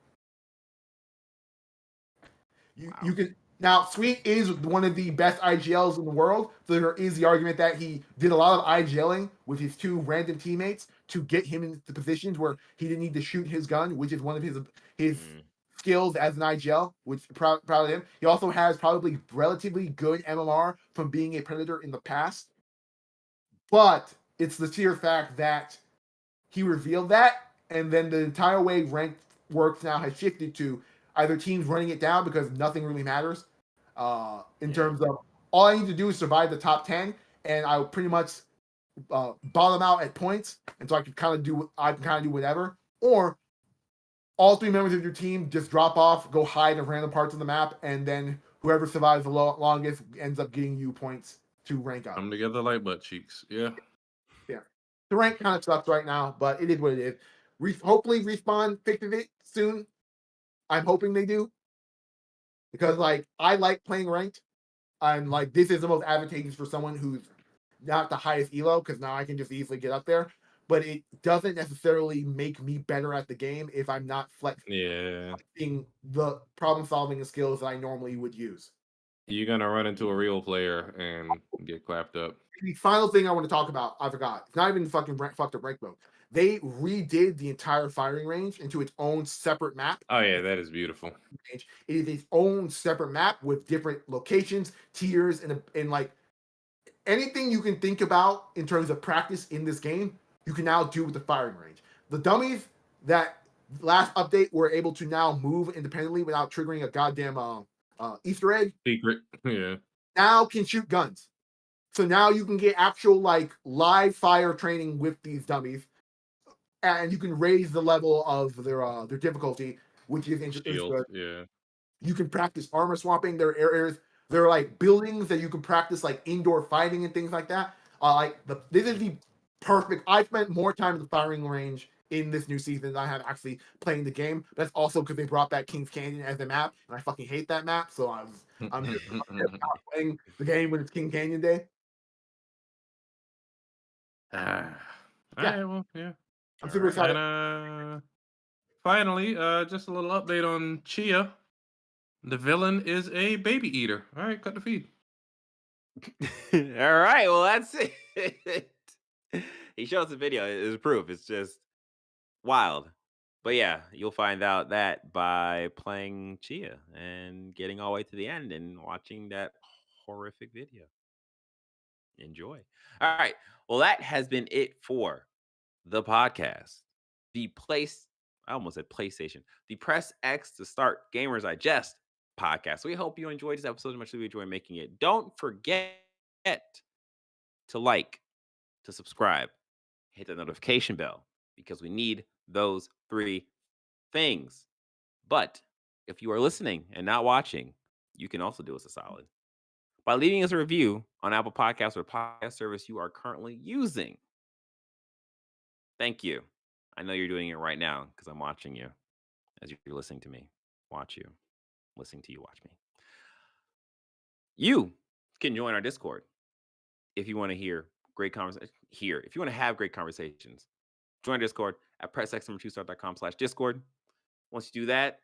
You Wow. can now Sweet is one of the best IGLs in the world, so there is the argument that he did a lot of IGLing with his two random teammates to get him into positions where he didn't need to shoot his gun, which is one of his Mm, skills as an IGL, which proud of him. He also has probably relatively good MMR from being a Predator in the past, but it's the sheer fact that he revealed that, and then the entire way ranked works now has shifted to either teams running it down because nothing really matters, In terms of all I need to do is survive the top 10, and I'll pretty much bottom out at points, and so I can kind of do whatever. Or all three members of your team just drop off, go hide in random parts of the map, and then whoever survives the longest ends up getting you points to rank up. Come together like butt cheeks. Yeah. Yeah. The rank kind of sucks right now, but it is what it is. Hopefully Respawn fixes it soon. I'm hoping they do. Because like I like playing ranked. I'm like this is the most advantageous for someone who's not the highest elo, because now I can just easily get up there. But it doesn't necessarily make me better at the game if I'm not flexing the problem solving skills that I normally would use. You're gonna run into a real player and get clapped up. The final thing I want to talk about, I forgot. It's not even fucked up rank mode. They redid the entire firing range into its own separate map. Oh yeah, that is beautiful. It is its own separate map with different locations, tiers, and like anything you can think about in terms of practice in this game, you can now do with the firing range. The dummies that last update were able to now move independently without triggering a goddamn Easter egg. Secret, yeah. Now can shoot guns. So now you can get actual like live fire training with these dummies, and you can raise the level of their difficulty, which is interesting. Yeah. You can practice armor swapping. There are areas, there are like buildings that you can practice like indoor fighting and things like that. This is the perfect. I spent more time in the firing range in this new season than I have actually playing the game. That's also because they brought back Kings Canyon as a map, and I fucking hate that map. So I'm just not playing the game when it's King Canyon Day. All right, well, yeah. I'm super excited. And finally, just a little update on Chia. The villain is a baby eater. All right, cut the feed. All right, well that's it. He shows the video. It's proof. It's just wild. But yeah, you'll find out that by playing Chia and getting all the way to the end and watching that horrific video. Enjoy. All right. Well, that has been it for the podcast. The place, I almost said PlayStation, the Press X to Start Gamers Digest podcast. We hope you enjoyed this episode as much as we enjoy making it. Don't forget to like, to subscribe, hit the notification bell, because we need those three things. But if you are listening and not watching, you can also do us a solid by leaving us a review on Apple Podcasts or podcast service you are currently using. Thank you. I know you're doing it right now because I'm watching you as you're listening to me. Watch you. Listening to you, watch me. You can join our Discord if you want to hear great conversations. If you want to have great conversations, join our Discord at pressx2start.com/Discord. Once you do that,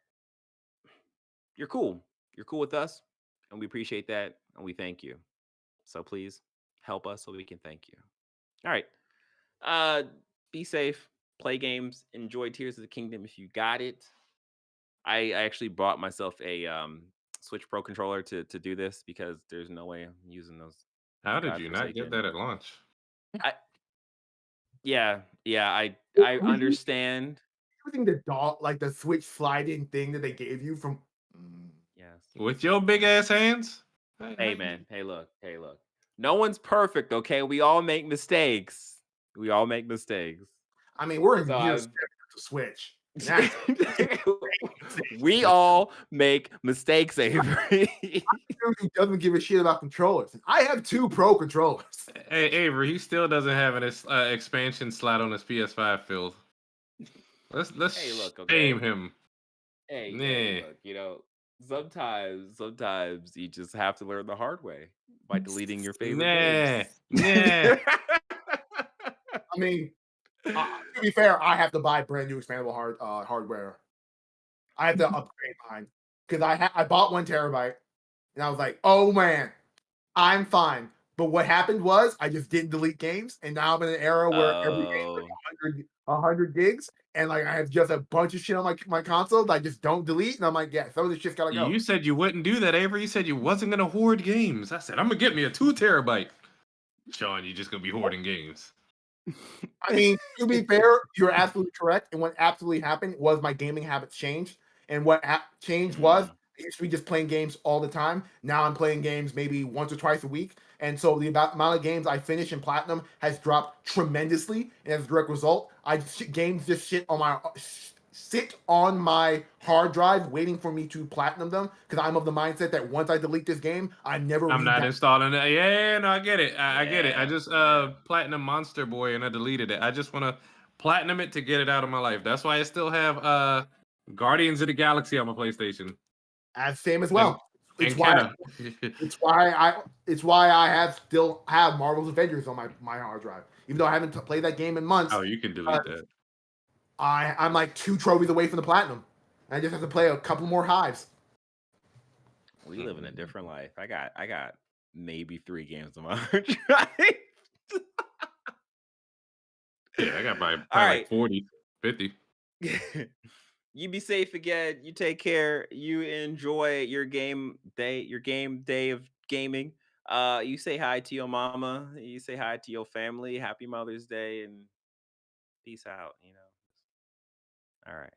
you're cool. You're cool with us, and we appreciate that, and we thank you. So please help us so we can thank you. All right. Be safe, play games, enjoy Tears of the Kingdom if you got it. I actually bought myself a Switch Pro controller to do this because there's no way I'm using those. How did you not get that at launch? I understand. Using the like the Switch slide-in thing that they gave you from. Yes. With your big ass hands? Hey man. Hey look. No one's perfect, okay? We all make mistakes. I mean, we're in years to Switch. We all make mistakes, Avery. He doesn't give a shit about controllers. I have 2 Pro controllers. Hey, Avery, he still doesn't have an expansion slot on his PS5 filled. Let's shame him. Hey, look, sometimes you just have to learn the hard way by deleting your favorite games. I mean, to be fair, I have to buy brand new expandable hardware. I have to upgrade mine because I bought 1 terabyte and I was like, oh man, I'm fine. But what happened was I just didn't delete games, and now I'm in an era where every game is like 100 gigs, and like I have just a bunch of shit on my console that I just don't delete, and I'm like, yeah, some of this shit's gotta go. You said you wouldn't do that, Avery. You said you wasn't gonna hoard games. I said I'm gonna get me a 2 terabyte. Sean, you're just gonna be hoarding games. I mean, to be fair, you're absolutely correct. And what absolutely happened was my gaming habits changed. And what changed was used to be just playing games all the time. Now I'm playing games maybe once or twice a week. And so the amount of games I finish in platinum has dropped tremendously. And as a direct result, games just sit on my hard drive waiting for me to platinum them because I'm of the mindset that once I delete this game, I never I'm not read. installing it. Yeah, no, I get it. I get it. I Yeah, just yeah. platinum Monster Boy and I deleted it. I just want to platinum it to get it out of my life. That's why I still have Guardians of the Galaxy on my PlayStation. As same as And well. It's and why Kenna. it's why I still have Marvel's Avengers on my hard drive, even though I haven't played that game in months. Oh, you can Uh, delete that. I'm like 2 trophies away from the platinum. I just have to play a couple more hives. We live in a different life. I got maybe 3 games on my hard drive. Yeah, I got All probably like right. 40, 50. You be safe again. You take care. You enjoy your game day of gaming. You say hi to your mama. You say hi to your family. Happy Mother's Day and peace out, you know. All right.